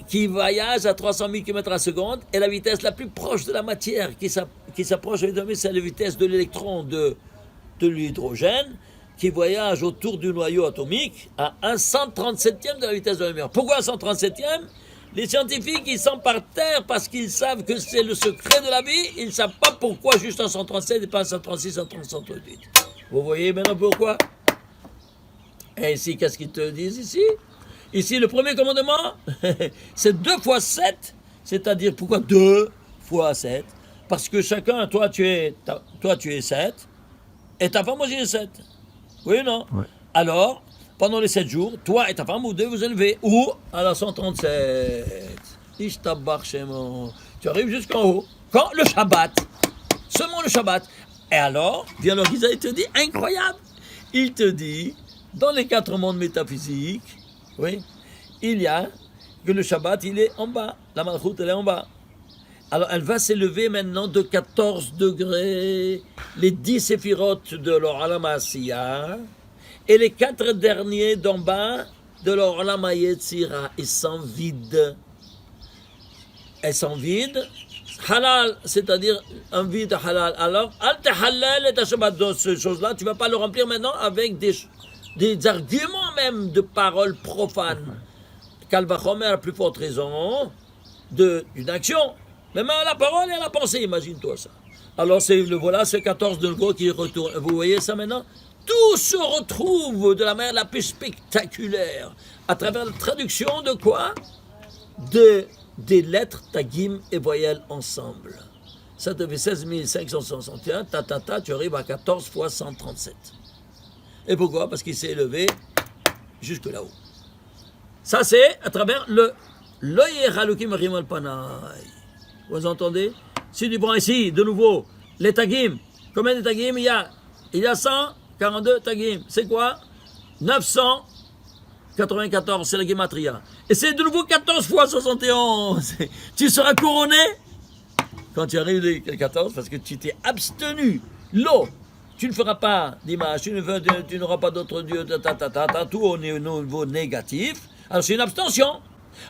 qui voyage à 300 000 km à seconde est la vitesse la plus proche de la matière qui s'approche, évidemment, c'est la vitesse de l'électron de l'hydrogène qui voyage autour du noyau atomique à 137e de la vitesse de la lumière. Pourquoi 137e? Les scientifiques, ils sont par terre parce qu'ils savent que c'est le secret de la vie. Ils ne savent pas pourquoi juste un 137 et pas un 136, un 138. Vous voyez maintenant pourquoi? Et ici, qu'est-ce qu'ils te disent ici? Ici, le premier commandement, c'est 2 fois 7. C'est-à-dire, pourquoi 2 fois 7? Parce que chacun, toi tu es 7, et ta femme aussi est 7. Oui ou non? Ouais. Alors, pendant les 7 jours, toi et ta femme, vous deux vous élevez. Où? À la 137. Ishtabach Shemo. Tu arrives jusqu'en haut. Quand? Le Shabbat. Seulement le Shabbat. Et alors, bien alors, il te dit, incroyable. Il te dit, dans les 4 mondes métaphysiques, oui, il y a que le Shabbat, il est en bas. La Malchut, elle est en bas. Alors, elle va s'élever maintenant de 14 degrés. Les 10 séphirotes de l'Olam Asiya et les 4 derniers d'en bas de l'Olam Yetzira. Ils sont vides. Elles sont vides. Halal, c'est-à-dire un vide halal. Alors, al halal et Shabbat, dans ces choses-là, tu ne vas pas le remplir maintenant avec des arguments même de paroles profanes. Kalvachomer a la plus forte raison d'une action. Même à la parole et à la pensée, imagine-toi ça. Alors voilà, c'est 14 degrés qui retournent. Vous voyez ça maintenant? Tout se retrouve de la manière la plus spectaculaire à travers la traduction de quoi? Des lettres tagim et voyelles ensemble. Ça te fait 16 561, tu arrives à 14 fois 137. Et pourquoi? Parce qu'il s'est élevé jusque là-haut. Ça, c'est à travers le Halukim Rimal Panay. Vous entendez? Si tu prends ici, de nouveau, les tagim, combien de tagim il y a? Il y a 142 tagim. C'est quoi? 994, c'est la gematria. Et c'est de nouveau 14 fois 71. Tu seras couronné quand tu arrives les 14, parce que tu t'es abstenu. L'eau. Tu ne feras pas d'image, tu n'auras pas d'autre Dieu, tout au niveau négatif. Alors c'est une abstention.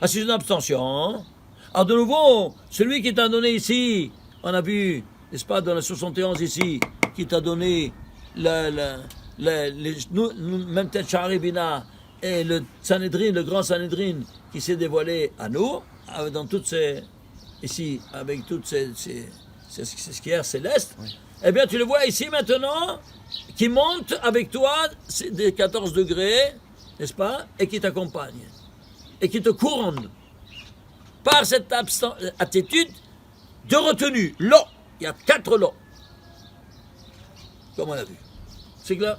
C'est une abstention. Alors de nouveau, celui qui t'a donné ici, on a vu, n'est-ce pas, dans la 71 ici, qui t'a donné même peut-être Charibina et le Sanhedrin, le grand Sanhedrin, qui s'est dévoilé à nous, dans toutes ces, ici, avec toutes ces squières célestes. Oui. Eh bien, tu le vois ici maintenant, qui monte avec toi des 14 degrés, n'est-ce pas, et qui t'accompagne, et qui te couronne par cette attitude de retenue. L'eau, il y a 4 lots, comme on l'a vu. C'est clair?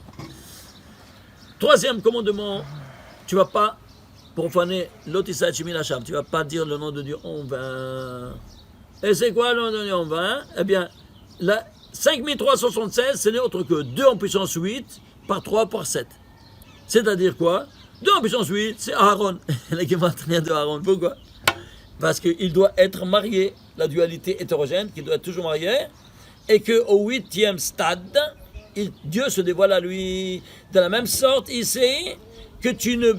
Troisième commandement, tu ne vas pas profaner l'Otisat Shemin Hasham, tu ne vas pas dire le nom de Dieu en vain. Et c'est quoi le nom de Dieu en vain? Eh bien, la 5376, ce n'est autre que 2 en puissance 8 par 3 par 7. C'est-à-dire quoi? 2 en puissance 8, c'est Aaron. La gematria de Aaron. Pourquoi? Parce qu'il doit être marié, la dualité hétérogène, qui doit être toujours marié, et qu'au 8e stade, Dieu se dévoile à lui de la même sorte. Il sait que tu ne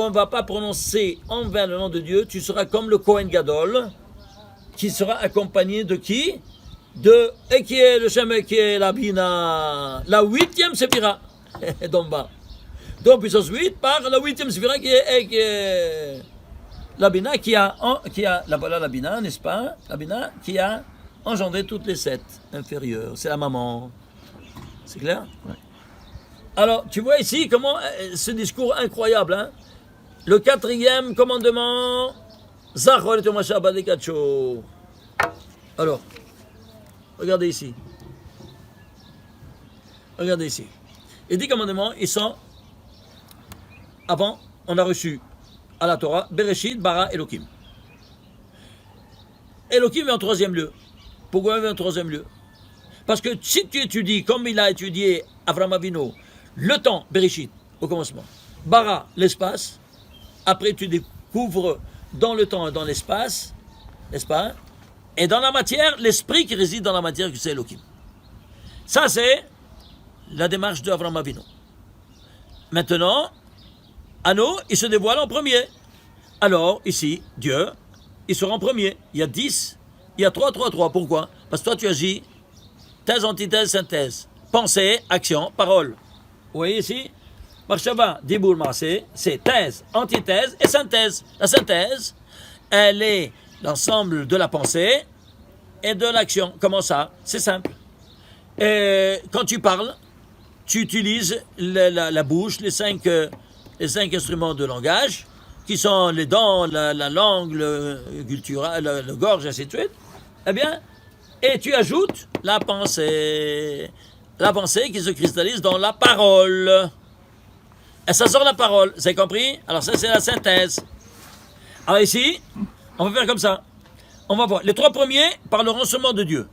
vas pas prononcer en vain le nom de Dieu, tu seras comme le Kohen Gadol, qui sera accompagné de qui? Et qui est le Shem, qui est la Bina, la 8e séphira, d'en bas. Donc puissance 8 par la 8e séphira qui est la Bina, qui a la Bina, n'est-ce pas? La Bina qui a engendré toutes les 7 inférieures. C'est la maman. C'est clair? Ouais. Alors, tu vois ici comment ce discours incroyable, hein? Le 4e commandement, Zachor et Tomasha Badekacho. Alors, regardez ici. Regardez ici. Les 10 commandements, ils sont, avant, on a reçu à la Torah, Bereshit, Bara, Elohim. Elohim est en 3e lieu. Pourquoi il est en 3e lieu? Parce que si tu étudies, comme il a étudié Avraham Avinu, le temps, Bereshit, au commencement, Bara, l'espace, après tu découvres dans le temps et dans l'espace, n'est-ce pas? Et dans la matière, l'esprit qui réside dans la matière, que c'est Elohim. Ça, c'est la démarche de Avraham Avinu. Maintenant, à nous, il se dévoile en premier. Alors, ici, Dieu, il sera en premier. Il y a 10, il y a 3. Pourquoi? Parce que toi, tu agis thèse, antithèse, synthèse. Pensée, action, parole. Vous voyez ici? Marshava, Diboul, Marsé, c'est thèse, antithèse et synthèse. La synthèse, elle est l'ensemble de la pensée et de l'action. Comment ça? C'est simple. Et quand tu parles, tu utilises la bouche, les cinq instruments de langage, qui sont les dents, la langue, le gorge, ainsi de suite. Eh bien, et tu ajoutes la pensée qui se cristallise dans la parole. Et ça sort la parole, vous avez compris? Alors ça, c'est la synthèse. Alors ici, on va faire comme ça. On va voir. Les 3 premiers parleront seulement de Dieu.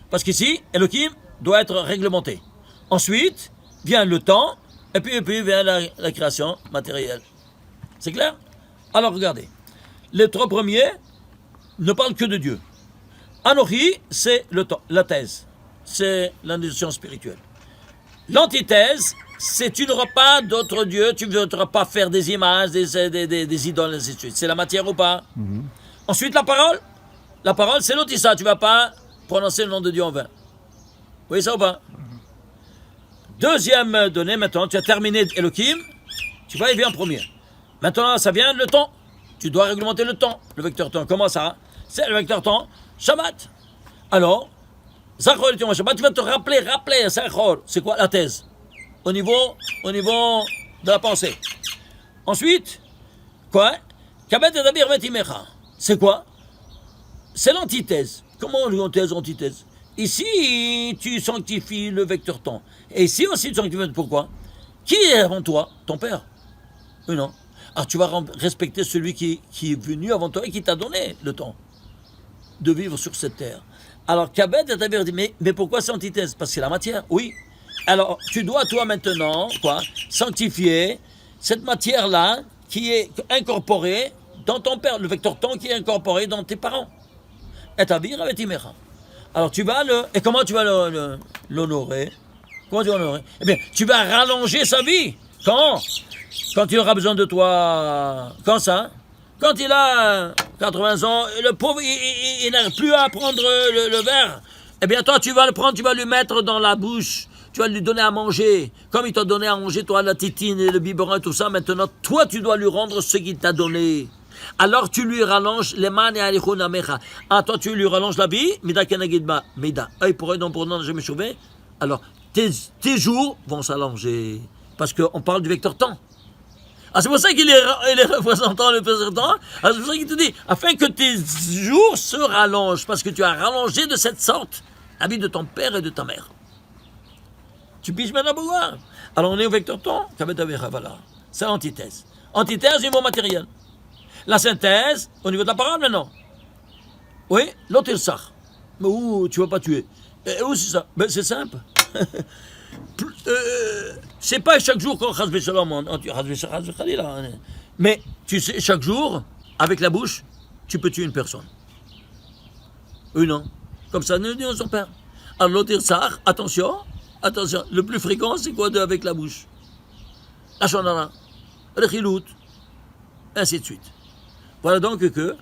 Parce qu'ici, Elohim doit être réglementé. Ensuite, vient le temps, et puis vient la création matérielle. C'est clair? Alors regardez. Les 3 premiers ne parlent que de Dieu. Anochi, c'est le temps, la thèse. C'est la notion spirituelle. L'antithèse, c'est tu n'auras pas d'autre Dieu, tu ne voudras pas faire des images, des idoles, ainsi de suite. C'est la matière ou pas? Ensuite, la parole. La parole, c'est l'otissa. Tu ne vas pas prononcer le nom de Dieu en vain. Vous voyez ça ou pas? Deuxième donnée, maintenant, tu as terminé Elohim, tu vas y aller en premier. Maintenant, ça vient le temps. Tu dois réglementer le temps, le vecteur temps. Comment ça? C'est le vecteur temps, Shabbat. Alors, Zachor et Yom Shabbat, tu vas te rappeler, Zachor, c'est quoi la thèse? Au niveau de la pensée. Ensuite, quoi? Kabet et Dabir Vetimecha. C'est quoi? C'est l'antithèse. Comment antithèse? Ici, tu sanctifies le vecteur temps. Et ici aussi, tu sanctifies. Pourquoi? Qui est avant toi? Ton père. Oui, non. Alors, tu vas respecter celui qui est venu avant toi et qui t'a donné le temps de vivre sur cette terre. Alors, Kabet et Dabir dit, mais pourquoi c'est antithèse? Parce que c'est la matière. Oui. Alors, tu dois, toi, maintenant, sanctifier cette matière-là qui est incorporée dans ton père, le vecteur temps qui est incorporé dans tes parents. Et ta vie avec Timecha. Alors, tu vas et comment tu vas l'honorer? Comment tu vas l'honorer? Eh bien, tu vas rallonger sa vie. Quand il aura besoin de toi. Quand ça? Quand il a 80 ans, le pauvre, il n'arrive plus à prendre le verre. Eh bien, toi, tu vas le prendre, tu vas lui mettre dans la bouche. Tu vas lui donner à manger. Comme il t'a donné à manger, toi, la titine et le biberon et tout ça, maintenant, toi, tu dois lui rendre ce qu'il t'a donné. Alors, tu lui rallonges les mains et alichun amecha. Ah, toi, tu lui rallonges la vie. Mida kenagidma. Mida. Œil pour œil, dent pour dent, jamais chauvé. Alors, tes jours vont s'allonger. Parce qu'on parle du vecteur temps. Ah, c'est pour ça qu'il est représentant le vecteur temps. Ah, c'est pour ça qu'il te dit, afin que tes jours se rallongent. Parce que tu as rallongé de cette sorte la vie de ton père et de ta mère. Tu piges maintenant pouvoir. Alors on est au vecteur temps, voilà. C'est l'antithèse. Antithèse du mot matériel. La synthèse, au niveau de la parole maintenant. Oui, l'autre il sort. Mais où tu ne vas pas tuer. Et où c'est ça? Ben, c'est simple. C'est pas chaque jour qu'on chas shalom, mais tu sais, chaque jour, avec la bouche, tu peux tuer une personne. Oui, non. Comme ça, nous disons son père. Alors, l'autre dire ça, attention, le plus fréquent, c'est quoi avec la bouche? La shonara, le chilout, ainsi de suite. Voilà donc que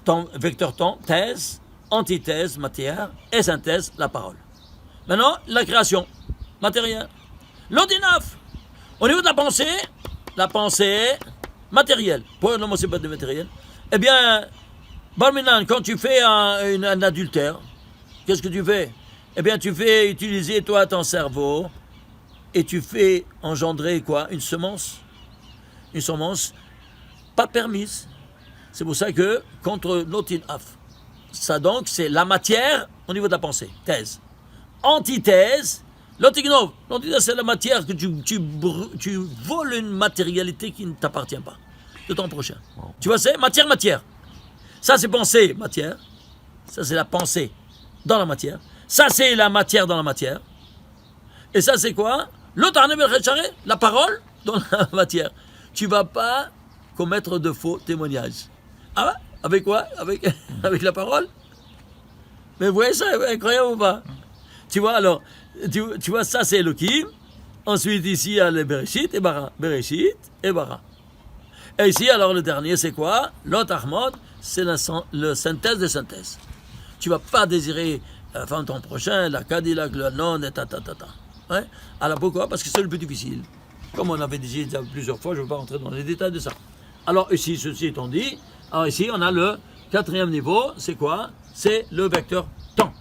ton vecteur temps, thèse, antithèse, matière, et synthèse, la parole. Maintenant, la création, matérielle. L'ordinaf, au niveau de la pensée matérielle. Pourquoi non, c'est pas de matériel? Eh bien, Barminan, quand tu fais un adultère, qu'est-ce que tu fais? Eh bien, tu fais utiliser, toi, ton cerveau, et tu fais engendrer, quoi? Une semence pas permise. C'est pour ça que, contre l'otinaf, ça donc, c'est la matière au niveau de la pensée, thèse. Antithèse, l'otignov, l'antithèse, c'est la matière que tu voles une matérialité qui ne t'appartient pas, de ton prochain. Tu vois, c'est matière. Ça, c'est pensée, matière. Ça, c'est la pensée dans la matière. Ça, c'est la matière dans la matière. Et ça, c'est quoi? La parole dans la matière. Tu ne vas pas commettre de faux témoignages. Ah ouais? Avec quoi? Avec la parole? Mais vous voyez ça, incroyable ou pas? Tu vois, alors, tu vois, ça, c'est Elohim. Ensuite, ici, il y a le Bereshit et Bara. Bereshit et Bara. Et ici, alors, le dernier, c'est quoi? Lot Ahmad, c'est la synthèse de synthèse. Tu ne vas pas désirer à la fin de ton prochain, la Cadillac, le non, et ta. Ouais? Alors, pourquoi? Parce que c'est le plus difficile. Comme on avait dit plusieurs fois, je ne veux pas rentrer dans les détails de ça. Alors, ici, ceci étant dit, alors ici, on a le quatrième niveau, c'est quoi? C'est le vecteur temps.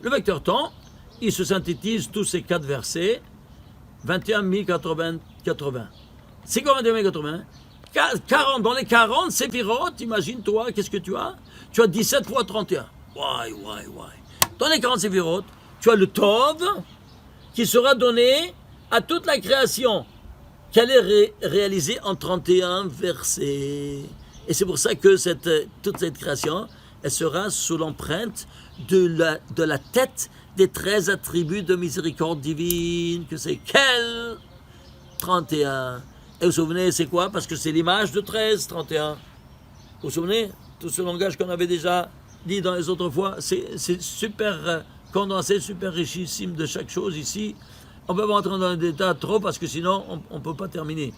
Le vecteur temps, il se synthétise tous ces 4 versets, 21, 1080, 80. C'est quoi 21, 1080? 40, dans les 40 séphirotes, imagine-toi, qu'est-ce que tu as? Tu as 17 fois 31. Why. Dans les 40 séphirotes, tu as le Tov, qui sera donné à toute la création, qu'elle est réalisée en 31 versets. Et c'est pour ça que toute cette création, elle sera sous l'empreinte de la tête des 13 attributs de miséricorde divine, que c'est quel 31. Et vous vous souvenez, c'est quoi? Parce que c'est l'image de 13, 31. Vous vous souvenez? Tout ce langage qu'on avait déjà dit dans les autres fois, c'est super condensé, super richissime de chaque chose ici. On ne peut pas rentrer dans les détails trop parce que sinon on ne peut pas terminer.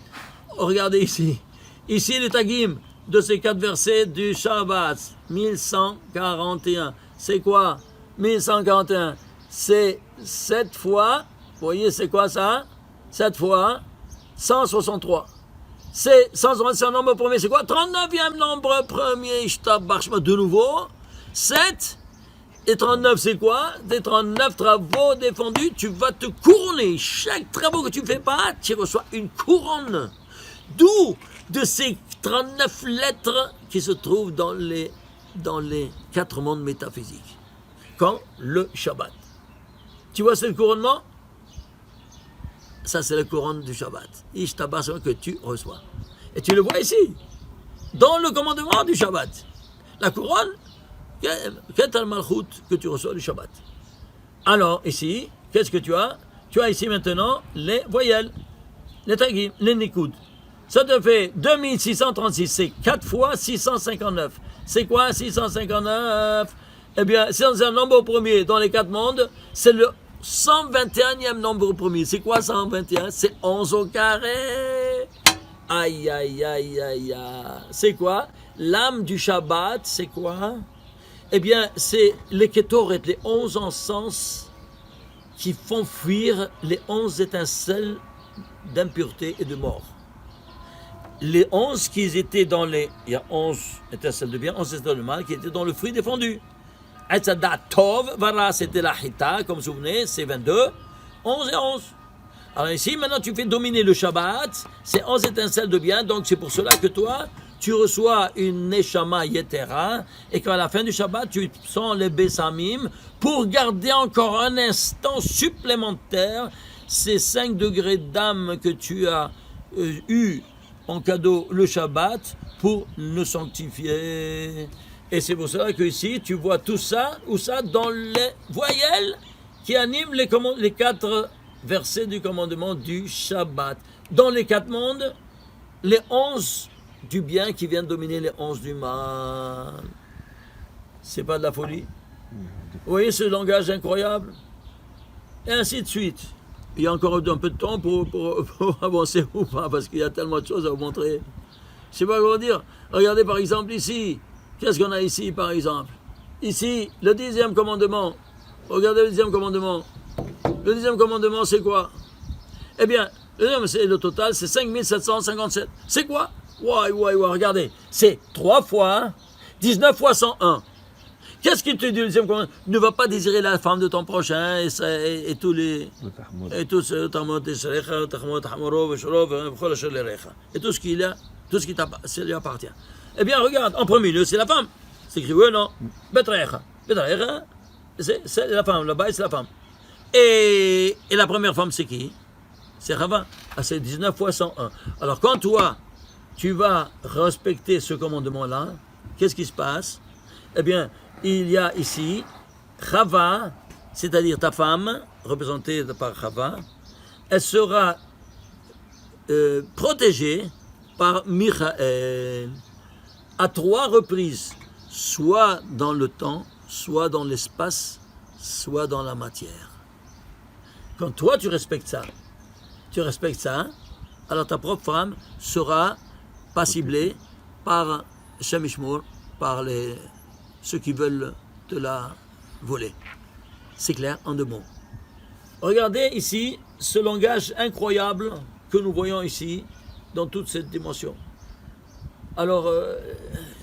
Regardez ici. Ici les tagim de ces 4 versets du Shabbat, 1141. C'est quoi? 1141. C'est 7 fois, vous voyez c'est quoi ça? 7 fois 163. C'est 163, c'est un nombre premier, c'est quoi? 39e nombre premier, de nouveau. 7 et 39, c'est quoi? Des 39 travaux défendus, tu vas te couronner. Chaque travaux que tu ne fais pas, tu reçois une couronne. D'où de ces 39 lettres qui se trouvent dans les 4 mondes métaphysiques. Quand le Shabbat. Tu vois, c'est le couronnement? Ça, c'est la couronne du Shabbat. Ishtabah, c'est que tu reçois. Et tu le vois ici, dans le commandement du Shabbat. La couronne, Ketal Malchut, que tu reçois du Shabbat. Alors, ici, qu'est-ce que tu as? Tu as ici maintenant les voyelles, les tagim, les nikoud. Ça te fait 2636, c'est 4 fois 659. C'est quoi 659? Eh bien, c'est un nombre premier dans les 4 mondes, c'est le 121e nombre premier. C'est quoi 121? C'est 11 au carré. Aïe. C'est quoi? L'âme du Shabbat, c'est quoi? Eh bien, c'est les Ketoret, les 11 encens qui font fuir les 11 étincelles d'impureté et de mort. Les 11 qui étaient dans les... Il y a 11 étincelles de bien, 11 étincelles de mal qui étaient dans le fruit défendu. Etzadat Tov, Vara, c'était la Hita, comme vous vous souvenez, c'est 22, 11 et 11. Alors ici, maintenant, tu fais dominer le Shabbat, c'est 11 étincelles de bien, donc c'est pour cela que toi, tu reçois une Neshama Yetera, et qu'à la fin du Shabbat, tu sens les Bessamim, pour garder encore un instant supplémentaire ces 5 degrés d'âme que tu as eu en cadeau le Shabbat, pour le sanctifier. Et c'est pour cela que ici, tu vois tout ça, ou ça, dans les voyelles qui animent les 4 versets du commandement du Shabbat. Dans les 4 mondes, les 11 du bien qui viennent dominer les 11 du mal. C'est pas de la folie. Vous voyez ce langage incroyable? Et ainsi de suite. Il y a encore un peu de temps pour avancer ou pas, parce qu'il y a tellement de choses à vous montrer. Je sais pas comment dire. Regardez par exemple ici. Qu'est-ce qu'on a ici par exemple? Ici, le 10e commandement. Regardez le 10e commandement. Le 10e commandement, c'est quoi? Eh bien, le total, c'est 5757. C'est quoi? Regardez. C'est 3 fois 19 fois 101. Qu'est-ce qu'il te dit le 10e commandement? Ne va pas désirer la femme de ton prochain et tous les... Et tout ce qui lui appartient. Eh bien, regarde, en premier lieu, c'est la femme. C'est écrit, oui, non. Betrecha. C'est la femme, là-bas, c'est la femme. Et la première femme, c'est qui? C'est Rava. Ah, c'est 19 fois 101. Alors, quand toi, tu vas respecter ce commandement-là, qu'est-ce qui se passe? Eh bien, il y a ici Rava, c'est-à-dire ta femme, représentée par Rava, elle sera protégée par Michaël à 3 reprises, soit dans le temps, soit dans l'espace, soit dans la matière. Quand toi tu respectes ça, alors ta propre femme sera pas ciblée par Shem Ishmor, par ceux qui veulent te la voler. C'est clair en 2 mots. Regardez ici ce langage incroyable que nous voyons ici dans toute cette dimension. Alors,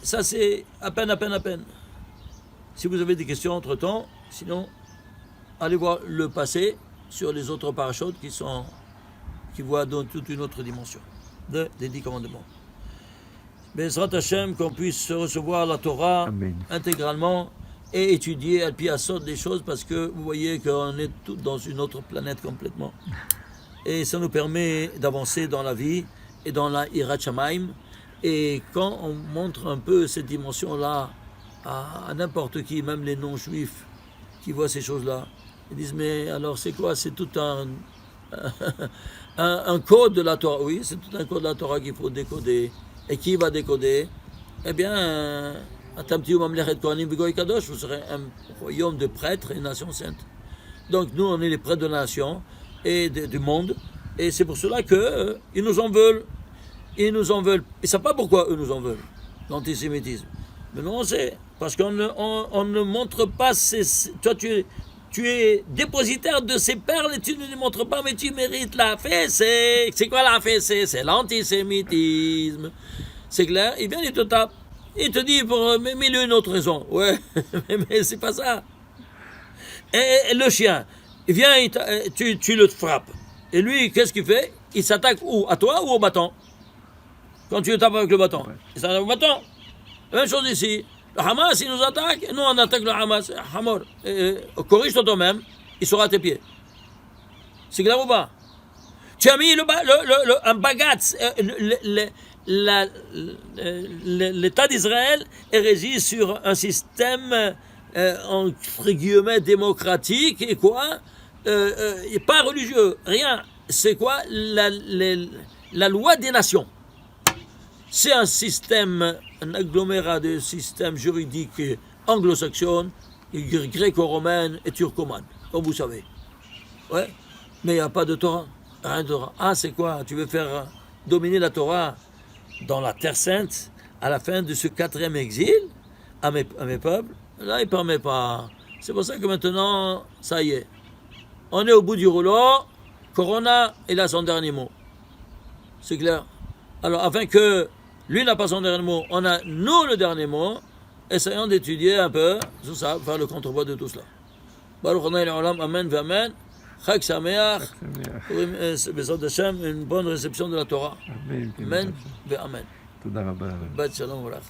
ça c'est à peine. Si vous avez des questions entre-temps, sinon, allez voir le passé sur les autres parachutes qui voient dans toute une autre dimension des 10 commandements. Bezrat Hashem, qu'on puisse recevoir la Torah Amen. Intégralement et étudier al pi asod des choses, parce que vous voyez qu'on est tous dans une autre planète complètement. Et ça nous permet d'avancer dans la vie et dans la Hirat Shamayim. Et quand on montre un peu cette dimension-là à n'importe qui, même les non-juifs qui voient ces choses-là, ils disent, mais alors c'est quoi? C'est tout un code de la Torah. Oui, c'est tout un code de la Torah qu'il faut décoder. Et qui va décoder? Eh bien, vous serez un royaume de prêtres et une nation sainte. Donc nous, on est les prêtres de la nation et du monde. Et c'est pour cela qu'ils nous en veulent. Ils nous en veulent. Ils ne savent pas pourquoi eux nous en veulent, l'antisémitisme. Mais nous, on sait. Parce qu'on ne montre pas toi, tu es dépositaire de ces perles et tu ne les montres pas, mais tu mérites la fessée. C'est quoi la fessée? C'est l'antisémitisme. C'est clair? Il vient, il te tape. Il te dit, mets-lui une autre raison. Ouais, mais c'est pas ça. Et le chien, il vient, tu le frappes. Et lui, qu'est-ce qu'il fait? Il s'attaque où? À toi ou au bâton? Quand tu le tapes avec le bâton. Ouais. Il s'attaque au bâton. La même chose ici. Le Hamas, il nous attaque, et nous on attaque le Hamas. Hamor, corrige-toi toi-même, il sera à tes pieds. C'est clair ou pas? Tu as mis un bagatz. L'État d'Israël est régi sur un système entre guillemets démocratique et quoi? Pas religieux, rien. C'est quoi? La loi des nations. C'est un système, un agglomérat de systèmes juridiques anglo-saxons, gréco-romaines et turcomanes, comme vous savez. Ouais, mais il n'y a pas de Torah. Rien de Torah. Ah, c'est quoi? Tu veux faire dominer la Torah dans la Terre Sainte à la fin de ce 4e exil à mes peuples? Là, il ne permet pas. C'est pour ça que maintenant, ça y est. On est au bout du rouleau. Corona, il a son dernier mot. C'est clair? Alors, afin que lui n'a pas son dernier mot, on a nous le dernier mot. Essayons d'étudier un peu tout ça, faire le contrepoids de tout cela. Baruch Adonai Olam, Amen, Amen. Chag Sameach. Bezrat Hashem, une bonne réception de la Torah. Amen, Amen. תודה רבה. Bat Shalom Vrach.